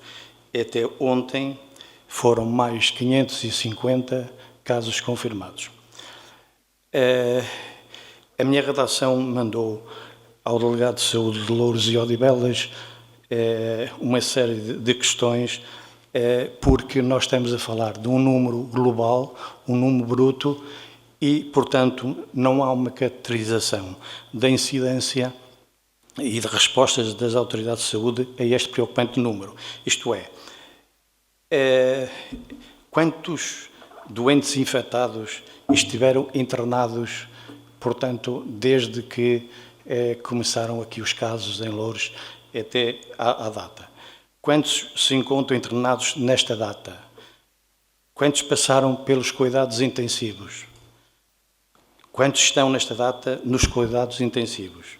até ontem, foram mais 550 casos confirmados. A minha redação mandou ao Delegado de Saúde de Loures e Odivelas uma série de questões, porque nós estamos a falar de um número global, um número bruto, e, portanto, não há uma caracterização da incidência e de respostas das autoridades de saúde a este preocupante número. Isto é, quantos doentes infectados estiveram internados, portanto, desde que começaram aqui os casos em Loures até à data? Quantos se encontram internados nesta data? Quantos passaram pelos cuidados intensivos? Quantos estão nesta data nos cuidados intensivos?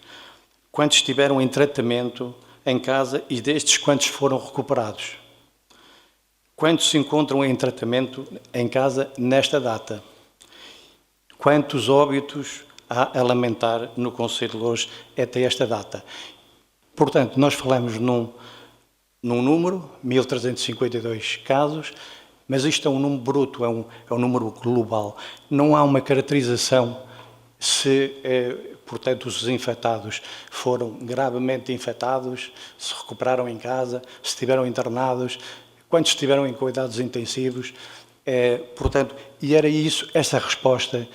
Quantos estiveram em tratamento em casa e destes quantos foram recuperados? Quantos se encontram em tratamento em casa nesta data? Quantos óbitos há a lamentar no Conselho de Loures até esta data? Portanto, nós falamos num número, 1.352 casos, Mas isto é um número bruto, é um número global. Não há uma caracterização se, portanto, os infectados foram gravemente infectados, se recuperaram em casa, se estiveram internados, quantos estiveram em cuidados intensivos. Portanto, e era isso, essa resposta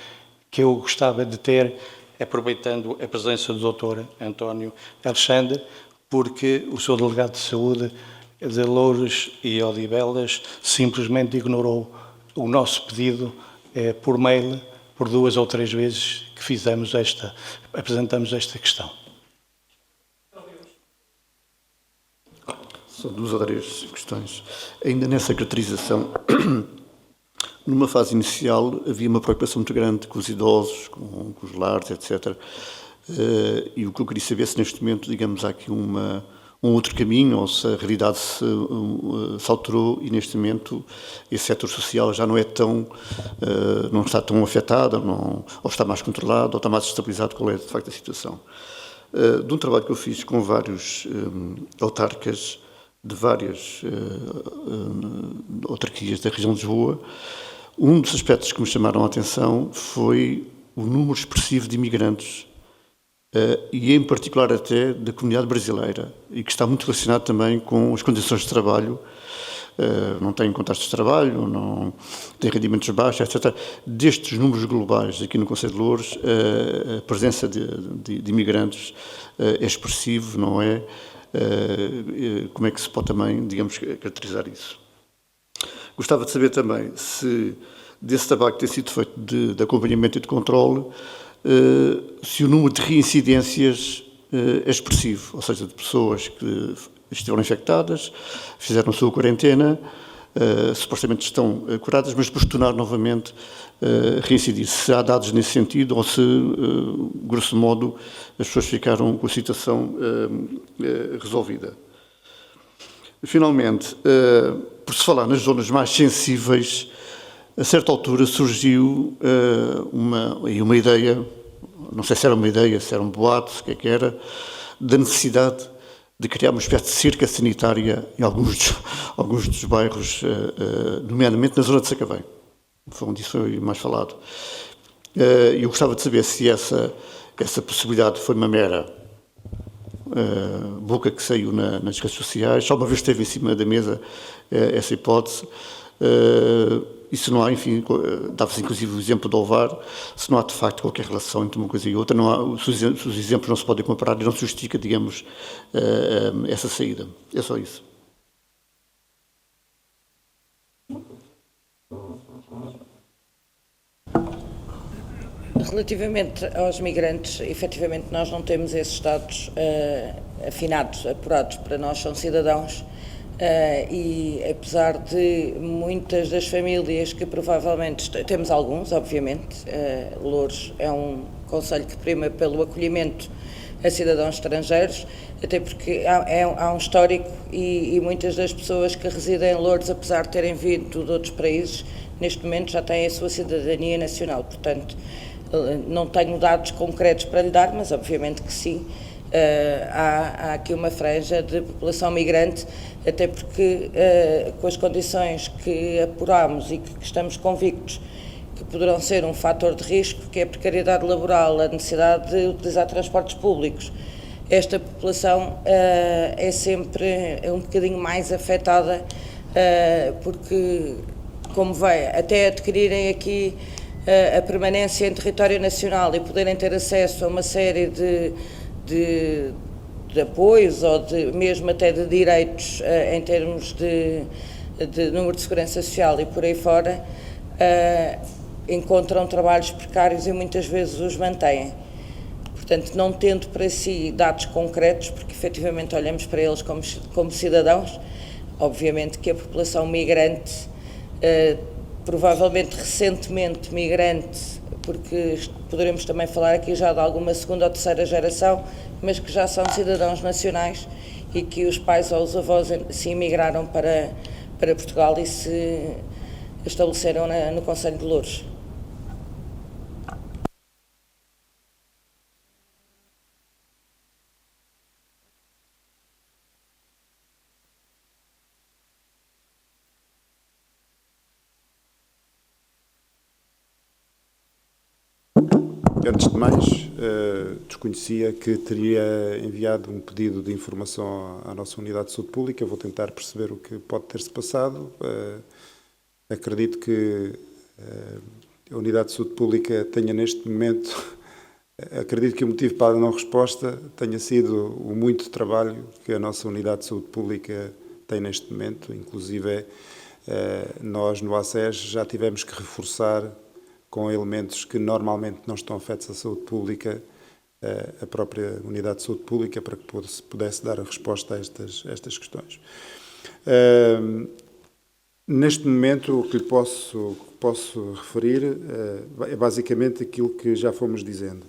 que eu gostava de ter, aproveitando a presença do Dr. António Alexandre, porque o seu delegado de saúde de Loures e Odivelas simplesmente ignorou o nosso pedido por mail, por 2 ou 3 vezes que apresentamos esta questão. São 2 ou 3 questões. Ainda nessa caracterização, numa fase inicial havia uma preocupação muito grande com os idosos, com os lares, etc. E o que eu queria saber se neste momento, digamos, há aqui um outro caminho, ou se a realidade se alterou e neste momento esse setor social já não é tão, não está tão afetado, ou está mais controlado, ou está mais estabilizado. Qual é de facto a situação? De um trabalho que eu fiz com vários autarcas de várias autarquias da região de Lisboa, um dos aspectos que me chamaram a atenção foi o número expressivo de imigrantes, e em particular até da comunidade brasileira, e que está muito relacionado também com as condições de trabalho. Não têm contratos de trabalho, não têm rendimentos baixos, etc. Destes números globais aqui no Concelho de Loures, a presença de imigrantes é expressivo, não é? Como é que se pode também, digamos, caracterizar isso? Gostava de saber também se desse trabalho que tem sido feito de acompanhamento e de controle, se o número de reincidências é expressivo, ou seja, de pessoas que estiveram infectadas, fizeram a sua quarentena, supostamente estão curadas, mas depois tornaram novamente reincidir. Se há dados nesse sentido ou se, grosso modo, as pessoas ficaram com a situação resolvida. Finalmente, por se falar nas zonas mais sensíveis, a certa altura surgiu uma ideia, não sei se era uma ideia, se era um boato, o que era, da necessidade de criar uma espécie de cerca sanitária em alguns dos bairros, nomeadamente na zona de Sacavém. Foi onde isso foi mais falado. Eu gostava de saber se essa possibilidade foi uma mera boca que saiu nas redes sociais, só uma vez esteve em cima da mesa essa hipótese, e se não há, enfim, dava-se inclusive o exemplo do Ovar, se não há de facto qualquer relação entre uma coisa e outra, não há, se os exemplos não se podem comparar e não se justifica, digamos, essa saída. É só isso. Relativamente aos migrantes, efetivamente nós não temos esses dados afinados, apurados. Para nós são cidadãos e apesar de muitas das famílias que provavelmente, temos alguns, obviamente, Loures é um concelho que prima pelo acolhimento a cidadãos estrangeiros, até porque há um histórico e muitas das pessoas que residem em Loures, apesar de terem vindo de outros países, neste momento já têm a sua cidadania nacional, portanto, não tenho dados concretos para lhe dar, mas obviamente que sim, há aqui uma franja de população migrante, até porque com as condições que apuramos e que estamos convictos que poderão ser um fator de risco, que é a precariedade laboral, a necessidade de utilizar transportes públicos, esta população é sempre um bocadinho mais afetada, porque, como vai, até adquirirem aqui a permanência em território nacional e poderem ter acesso a uma série de apoios ou mesmo até de direitos em termos de número de segurança social e por aí fora, encontram trabalhos precários e muitas vezes os mantêm. Portanto, não tendo para si dados concretos, porque efetivamente olhamos para eles como cidadãos, obviamente que a população migrante, provavelmente recentemente migrante, porque poderemos também falar aqui já de alguma segunda ou terceira geração, mas que já são cidadãos nacionais e que os pais ou os avós se imigraram para Portugal e se estabeleceram no Concelho de Loures. Antes de mais, desconhecia que teria enviado um pedido de informação à nossa Unidade de Saúde Pública. Vou tentar perceber o que pode ter-se passado. Acredito que a Unidade de Saúde Pública tenha neste momento, acredito que o motivo para a não resposta tenha sido o muito trabalho que a nossa Unidade de Saúde Pública tem neste momento. Inclusive, nós no ACES já tivemos que reforçar com elementos que normalmente não estão afetos à saúde pública, a própria Unidade de Saúde Pública, para que pudesse dar a resposta a estas questões. Neste momento, o que lhe posso referir é basicamente aquilo que já fomos dizendo.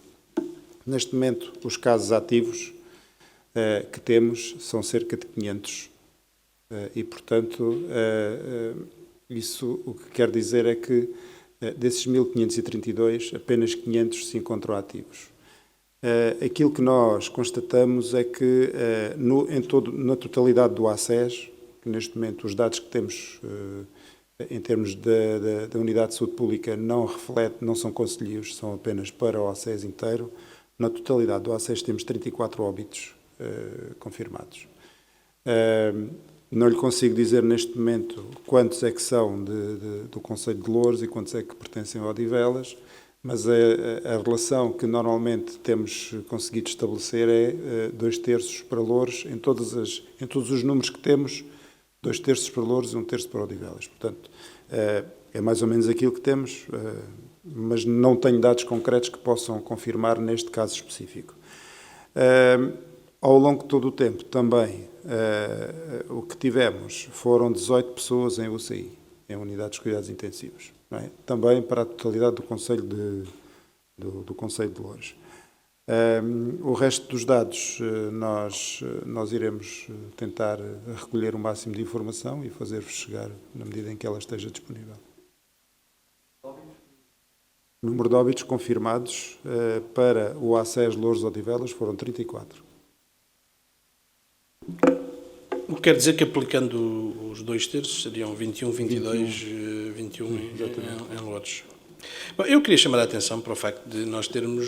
Neste momento, os casos ativos que temos são cerca de 500 e, portanto, isso o que quer dizer é que desses 1.532, apenas 500 se encontram ativos. Aquilo que nós constatamos é que, na totalidade do ACES, que neste momento os dados que temos em termos da Unidade de Saúde Pública não são concelhios, são apenas para o ACES inteiro. Na totalidade do ACES temos 34 óbitos confirmados. Não lhe consigo dizer neste momento quantos é que são do Concelho de Loures e quantos é que pertencem a Odivelas, mas a relação que normalmente temos conseguido estabelecer é 2/3 para Loures, em todos os números que temos, 2/3 para Loures e 1/3 para Odivelas. Portanto, é mais ou menos aquilo que temos, mas não tenho dados concretos que possam confirmar neste caso específico. Ao longo de todo o tempo, também, o que tivemos foram 18 pessoas em UCI, em unidades de cuidados intensivos, não é? Também para a totalidade do Concelho do Concelho de Loures. O resto dos dados nós iremos tentar recolher o máximo de informação e fazer-vos chegar na medida em que ela esteja disponível. O número de óbitos confirmados para o ACES Loures Odivelas foram 34. O que quer dizer que, aplicando os 2/3, seriam 21, 22, 21 em Loures. Bom, eu queria chamar a atenção para o facto de nós termos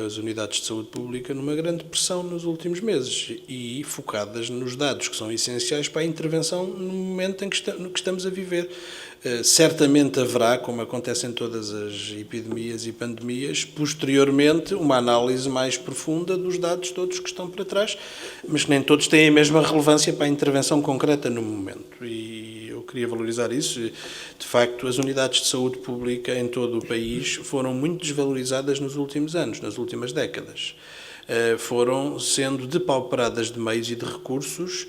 as unidades de saúde pública numa grande pressão nos últimos meses e focadas nos dados que são essenciais para a intervenção no momento em que estamos a viver. Certamente haverá, como acontece em todas as epidemias e pandemias, posteriormente uma análise mais profunda dos dados todos que estão para trás, mas que nem todos têm a mesma relevância para a intervenção concreta no momento. E eu queria valorizar isso. De facto, as unidades de saúde pública em todo o país foram muito desvalorizadas nos últimos anos, nas últimas décadas. Foram sendo depauperadas de meios e de recursos,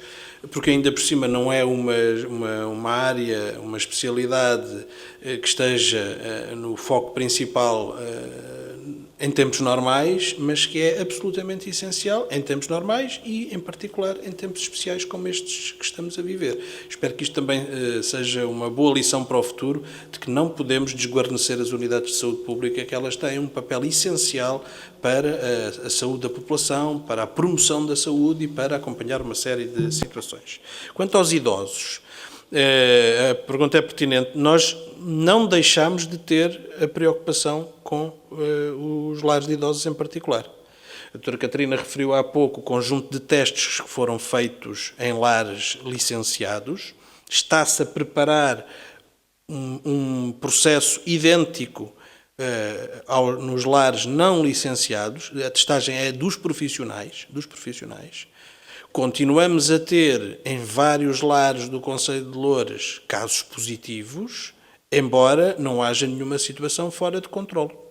porque ainda por cima não é uma área, uma especialidade que esteja no foco principal em tempos normais, mas que é absolutamente essencial em tempos normais e, em particular, em tempos especiais como estes que estamos a viver. Espero que isto também seja uma boa lição para o futuro, de que não podemos desguarnecer as unidades de saúde pública, que elas têm um papel essencial para a saúde da população, para a promoção da saúde e para acompanhar uma série de situações. Quanto aos idosos, a pergunta é pertinente. Nós não deixamos de ter a preocupação com os lares de idosos em particular. A doutora Catarina referiu há pouco o conjunto de testes que foram feitos em lares licenciados. Está-se a preparar um processo idêntico nos lares não licenciados. A testagem é dos profissionais. Continuamos a ter em vários lares do Concelho de Loures casos positivos, embora não haja nenhuma situação fora de controle.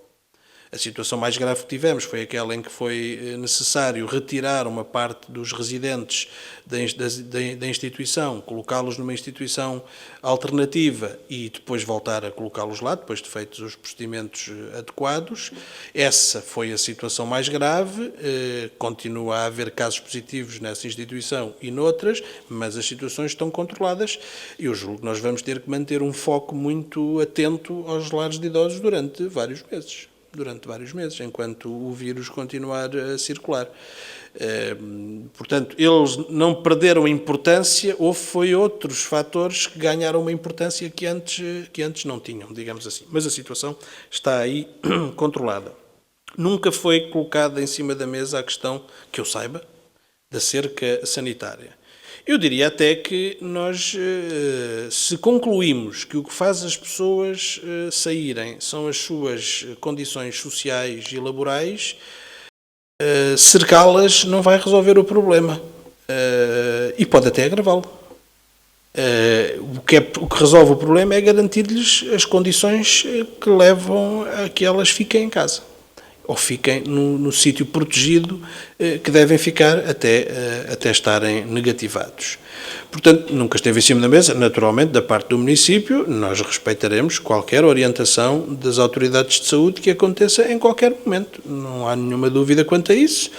A situação mais grave que tivemos foi aquela em que foi necessário retirar uma parte dos residentes da instituição, colocá-los numa instituição alternativa e depois voltar a colocá-los lá, depois de feitos os procedimentos adequados. Essa foi a situação mais grave. Continua a haver casos positivos nessa instituição e noutras, mas as situações estão controladas e eu julgo que nós vamos ter que manter um foco muito atento aos lares de idosos durante vários meses. durante vários meses, enquanto o vírus continuar a circular. Portanto, eles não perderam importância, foi outros fatores que ganharam uma importância que antes não tinham, digamos assim. Mas a situação está aí controlada. Nunca foi colocada em cima da mesa a questão, que eu saiba, da cerca sanitária. Eu diria até que nós, se concluímos que o que faz as pessoas saírem são as suas condições sociais e laborais, cercá-las não vai resolver o problema e pode até agravá-lo. O que resolve o problema é garantir-lhes as condições que levam a que elas fiquem em casa ou fiquem no sítio protegido que devem ficar até estarem negativados. Portanto, nunca esteve em cima da mesa, naturalmente, da parte do município, nós respeitaremos qualquer orientação das autoridades de saúde que aconteça em qualquer momento, não há nenhuma dúvida quanto a isso.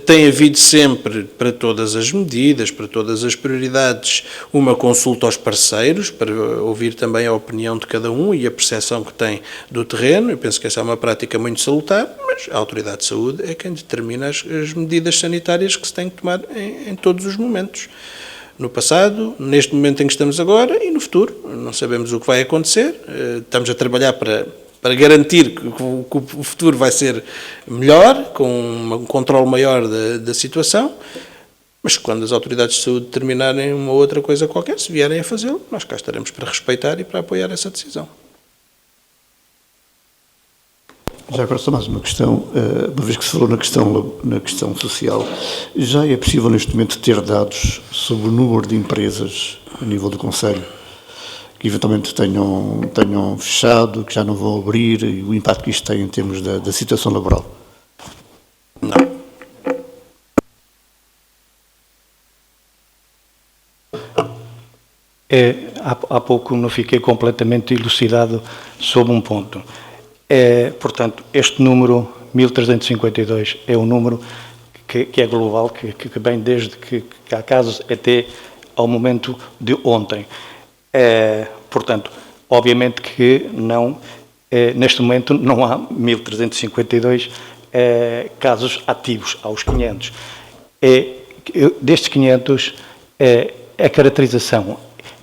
Tem havido sempre, para todas as medidas, para todas as prioridades, uma consulta aos parceiros, para ouvir também a opinião de cada um e a percepção que tem do terreno. Eu penso que essa é uma prática muito salutar, mas a autoridade de saúde é quem determina as medidas sanitárias que se tem que tomar em todos os momentos. No passado, neste momento em que estamos agora e no futuro. Não sabemos o que vai acontecer, estamos a trabalhar para garantir que o futuro vai ser melhor, com um controle maior da situação, mas quando as autoridades de saúde determinarem uma outra coisa qualquer, se vierem a fazê-lo, nós cá estaremos para respeitar e para apoiar essa decisão. Já agora só mais uma questão, uma vez que se falou na questão social, já é possível neste momento ter dados sobre o número de empresas a nível do Conselho que eventualmente tenham fechado, que já não vão abrir e o impacto que isto tem em termos da situação laboral? Não. Há pouco não fiquei completamente elucidado sobre um ponto. Portanto, este número 1352 é um número que é global, que vem desde que há casos até ao momento de ontem. Portanto, obviamente que não, neste momento não há 1352 casos ativos, há os 500. Destes 500, a caracterização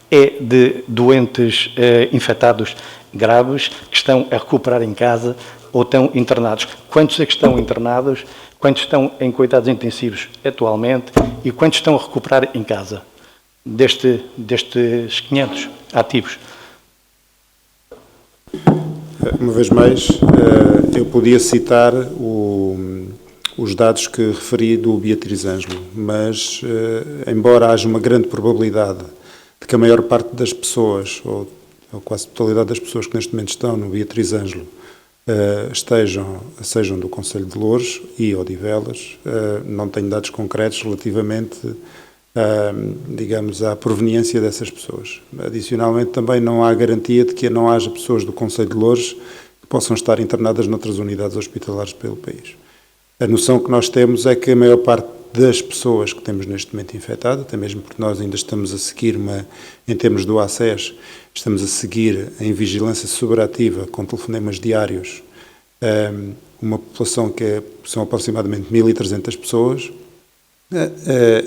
é de doentes infectados graves que estão a recuperar em casa ou estão internados. Quantos é que estão internados? Quantos estão em cuidados intensivos atualmente? E quantos estão a recuperar em casa? Destes 500 ativos. Uma vez mais, eu podia citar os dados que referi do Beatriz Ângelo, mas, embora haja uma grande probabilidade de que a maior parte das pessoas, ou quase a totalidade das pessoas que neste momento estão no Beatriz Ângelo, sejam do Concelho de Loures e Odivelas, não tenho dados concretos relativamente, digamos, à proveniência dessas pessoas. Adicionalmente, também não há garantia de que não haja pessoas do Concelho de Loures que possam estar internadas noutras unidades hospitalares pelo país. A noção que nós temos é que a maior parte das pessoas que temos neste momento infectadas, até mesmo porque nós ainda estamos a seguir, em termos do ACES, estamos a seguir em vigilância sobreativa com telefonemas diários, uma população que são aproximadamente 1.300 pessoas.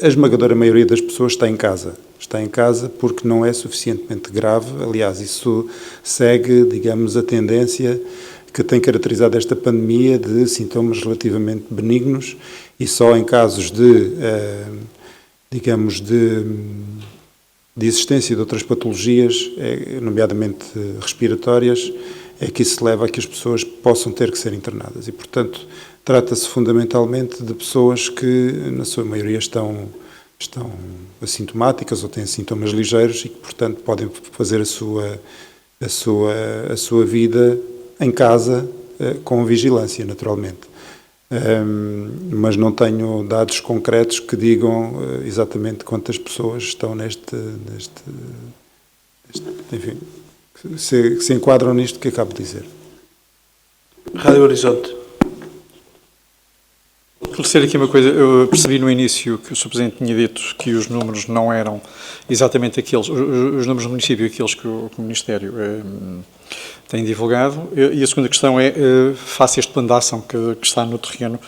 A esmagadora maioria das pessoas está em casa. Está em casa porque não é suficientemente grave. Aliás, isso segue, digamos, a tendência que tem caracterizado esta pandemia de sintomas relativamente benignos e só em casos digamos, de existência de outras patologias, nomeadamente respiratórias, é que isso leva a que as pessoas possam ter que ser internadas. E, portanto, trata-se fundamentalmente de pessoas que, na sua maioria, estão assintomáticas ou têm sintomas ligeiros e que, portanto, podem fazer a sua vida em casa com vigilância, naturalmente. Mas não tenho dados concretos que digam exatamente quantas pessoas estão enfim, se enquadram nisto que acabo de dizer. Rádio Horizonte. Esclarecer aqui uma coisa, eu percebi no início que o Sr. Presidente tinha dito que os números não eram exatamente aqueles, os números do município, aqueles que o Ministério tem divulgado. E a segunda questão é, face a este plano de ação que está no terreno,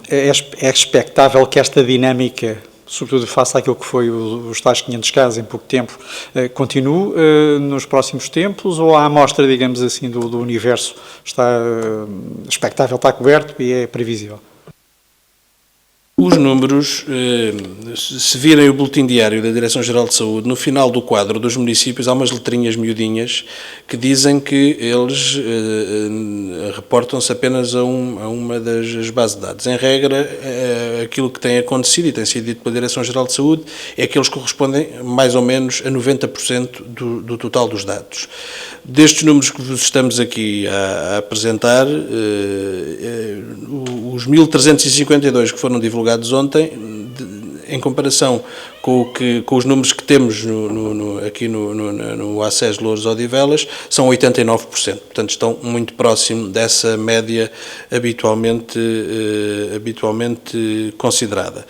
é expectável que esta dinâmica, sobretudo face àquilo que foi os tais 500 casos em pouco tempo, continue nos próximos tempos, ou a amostra, digamos assim, do universo está expectável, está coberto e é previsível? Os números, se virem o boletim diário da Direção-Geral de Saúde, no final do quadro dos municípios há umas letrinhas miudinhas que dizem que eles reportam-se apenas a uma das bases de dados. Em regra, aquilo que tem acontecido e tem sido dito pela Direção-Geral de Saúde é que eles correspondem mais ou menos a 90% do total dos dados. Destes números que vos estamos aqui a apresentar, os 1.352 que foram divulgados ontem, em comparação com os números que temos aqui no ACES Louros Odivelas, são 89%. Portanto, estão muito próximo dessa média habitualmente considerada.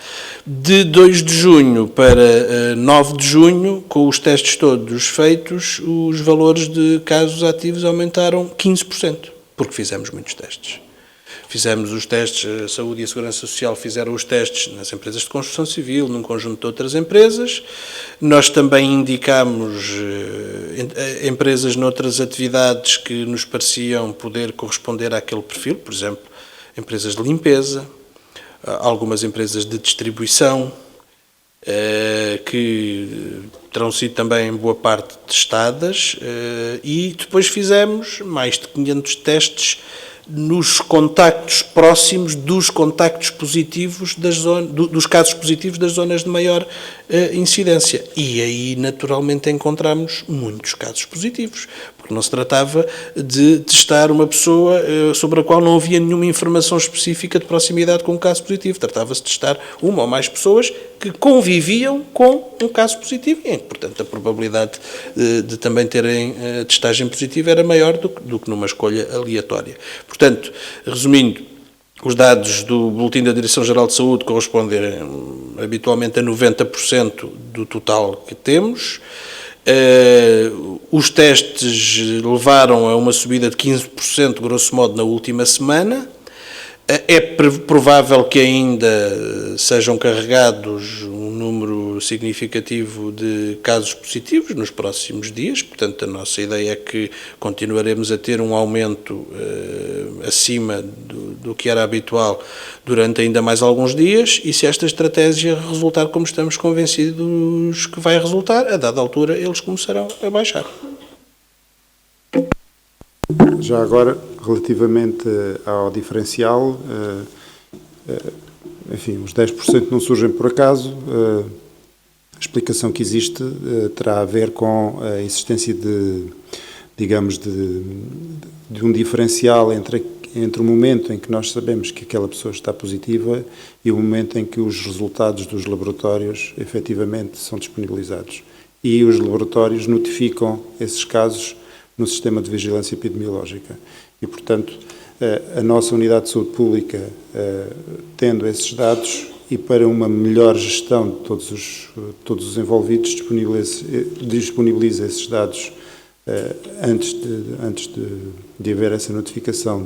De 2 de junho para 9 de junho, com os testes todos feitos, os valores de casos ativos aumentaram 15%, porque fizemos muitos testes. Fizemos os testes, a Saúde e a Segurança Social fizeram os testes nas empresas de construção civil, num conjunto de outras empresas. Nós também indicámos empresas noutras atividades que nos pareciam poder corresponder àquele perfil, por exemplo, empresas de limpeza, algumas empresas de distribuição, que terão sido também em boa parte testadas, e depois fizemos mais de 500 testes nos contactos próximos dos contactos positivos dos casos positivos das zonas de maior incidência. E aí, naturalmente, encontramos muitos casos positivos, porque não se tratava de testar uma pessoa sobre a qual não havia nenhuma informação específica de proximidade com um caso positivo. Tratava-se de testar uma ou mais pessoas que conviviam com um caso positivo e, portanto, a probabilidade de também terem testagem positiva era maior do que numa escolha aleatória. Portanto, resumindo, os dados do Boletim da Direção-Geral de Saúde correspondem habitualmente a 90% do total que temos. Os testes levaram a uma subida de 15%, grosso modo, na última semana. É provável que ainda sejam carregados um número significativo de casos positivos nos próximos dias, portanto a nossa ideia é que continuaremos a ter um aumento acima do que era habitual durante ainda mais alguns dias, e se esta estratégia resultar como estamos convencidos que vai resultar, a dada altura eles começarão a baixar. Já agora, relativamente ao diferencial, enfim, os 10% não surgem por acaso. A explicação que existe terá a ver com a existência digamos, de um diferencial entre o momento em que nós sabemos que aquela pessoa está positiva e o momento em que os resultados dos laboratórios efetivamente são disponibilizados. E os laboratórios notificam esses casos no sistema de vigilância epidemiológica. E, portanto, a nossa Unidade de Saúde Pública, tendo esses dados e para uma melhor gestão de todos os envolvidos, disponibiliza esses dados antes de haver essa notificação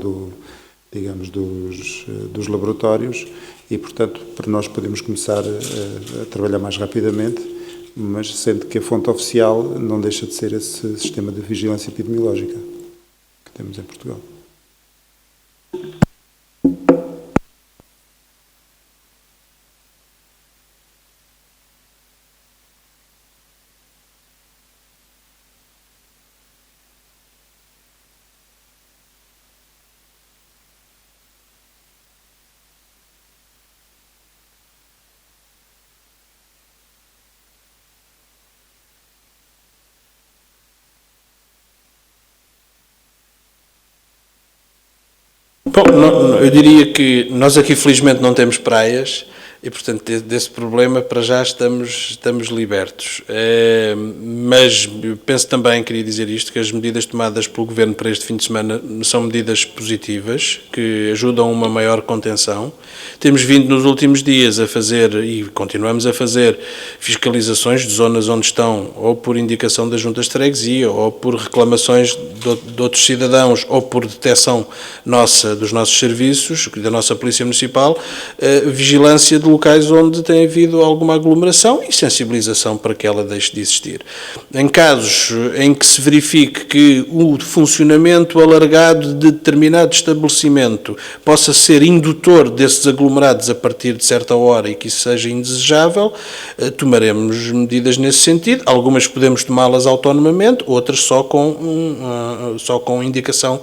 dos laboratórios e, portanto, para nós podemos começar a trabalhar mais rapidamente, mas sendo que a fonte oficial não deixa de ser esse sistema de vigilância epidemiológica que temos em Portugal. Bom, eu diria que nós aqui felizmente não temos praias, E, portanto, desse problema, para já, estamos libertos. Mas penso também, queria dizer isto, que as medidas tomadas pelo Governo para este fim de semana são medidas positivas, que ajudam a uma maior contenção. Temos vindo nos últimos dias a fazer, e continuamos a fazer, fiscalizações de zonas onde estão, ou por indicação das juntas de freguesia, ou por reclamações de outros cidadãos, ou por detecção nossa, dos nossos serviços, da nossa Polícia Municipal, vigilância de locais onde tem havido alguma aglomeração e sensibilização para que ela deixe de existir. Em casos em que se verifique que o funcionamento alargado de determinado estabelecimento possa ser indutor desses aglomerados a partir de certa hora e que isso seja indesejável, tomaremos medidas nesse sentido. Algumas podemos tomá-las autonomamente, outras só com indicação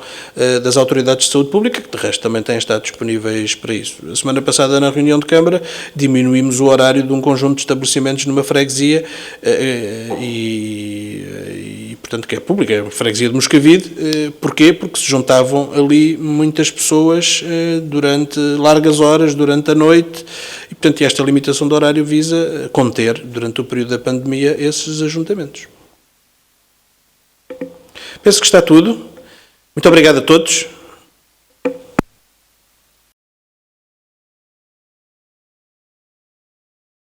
das autoridades de saúde pública, que de resto também têm estado disponíveis para isso. A semana passada, na reunião de Câmara, diminuímos o horário de um conjunto de estabelecimentos numa freguesia portanto, que é pública, a freguesia de Moscavide. Porquê? Porque se juntavam ali muitas pessoas durante largas horas, durante a noite, e, portanto, esta limitação de horário visa conter, durante o período da pandemia, esses ajuntamentos. Penso que está tudo. Muito obrigado a todos.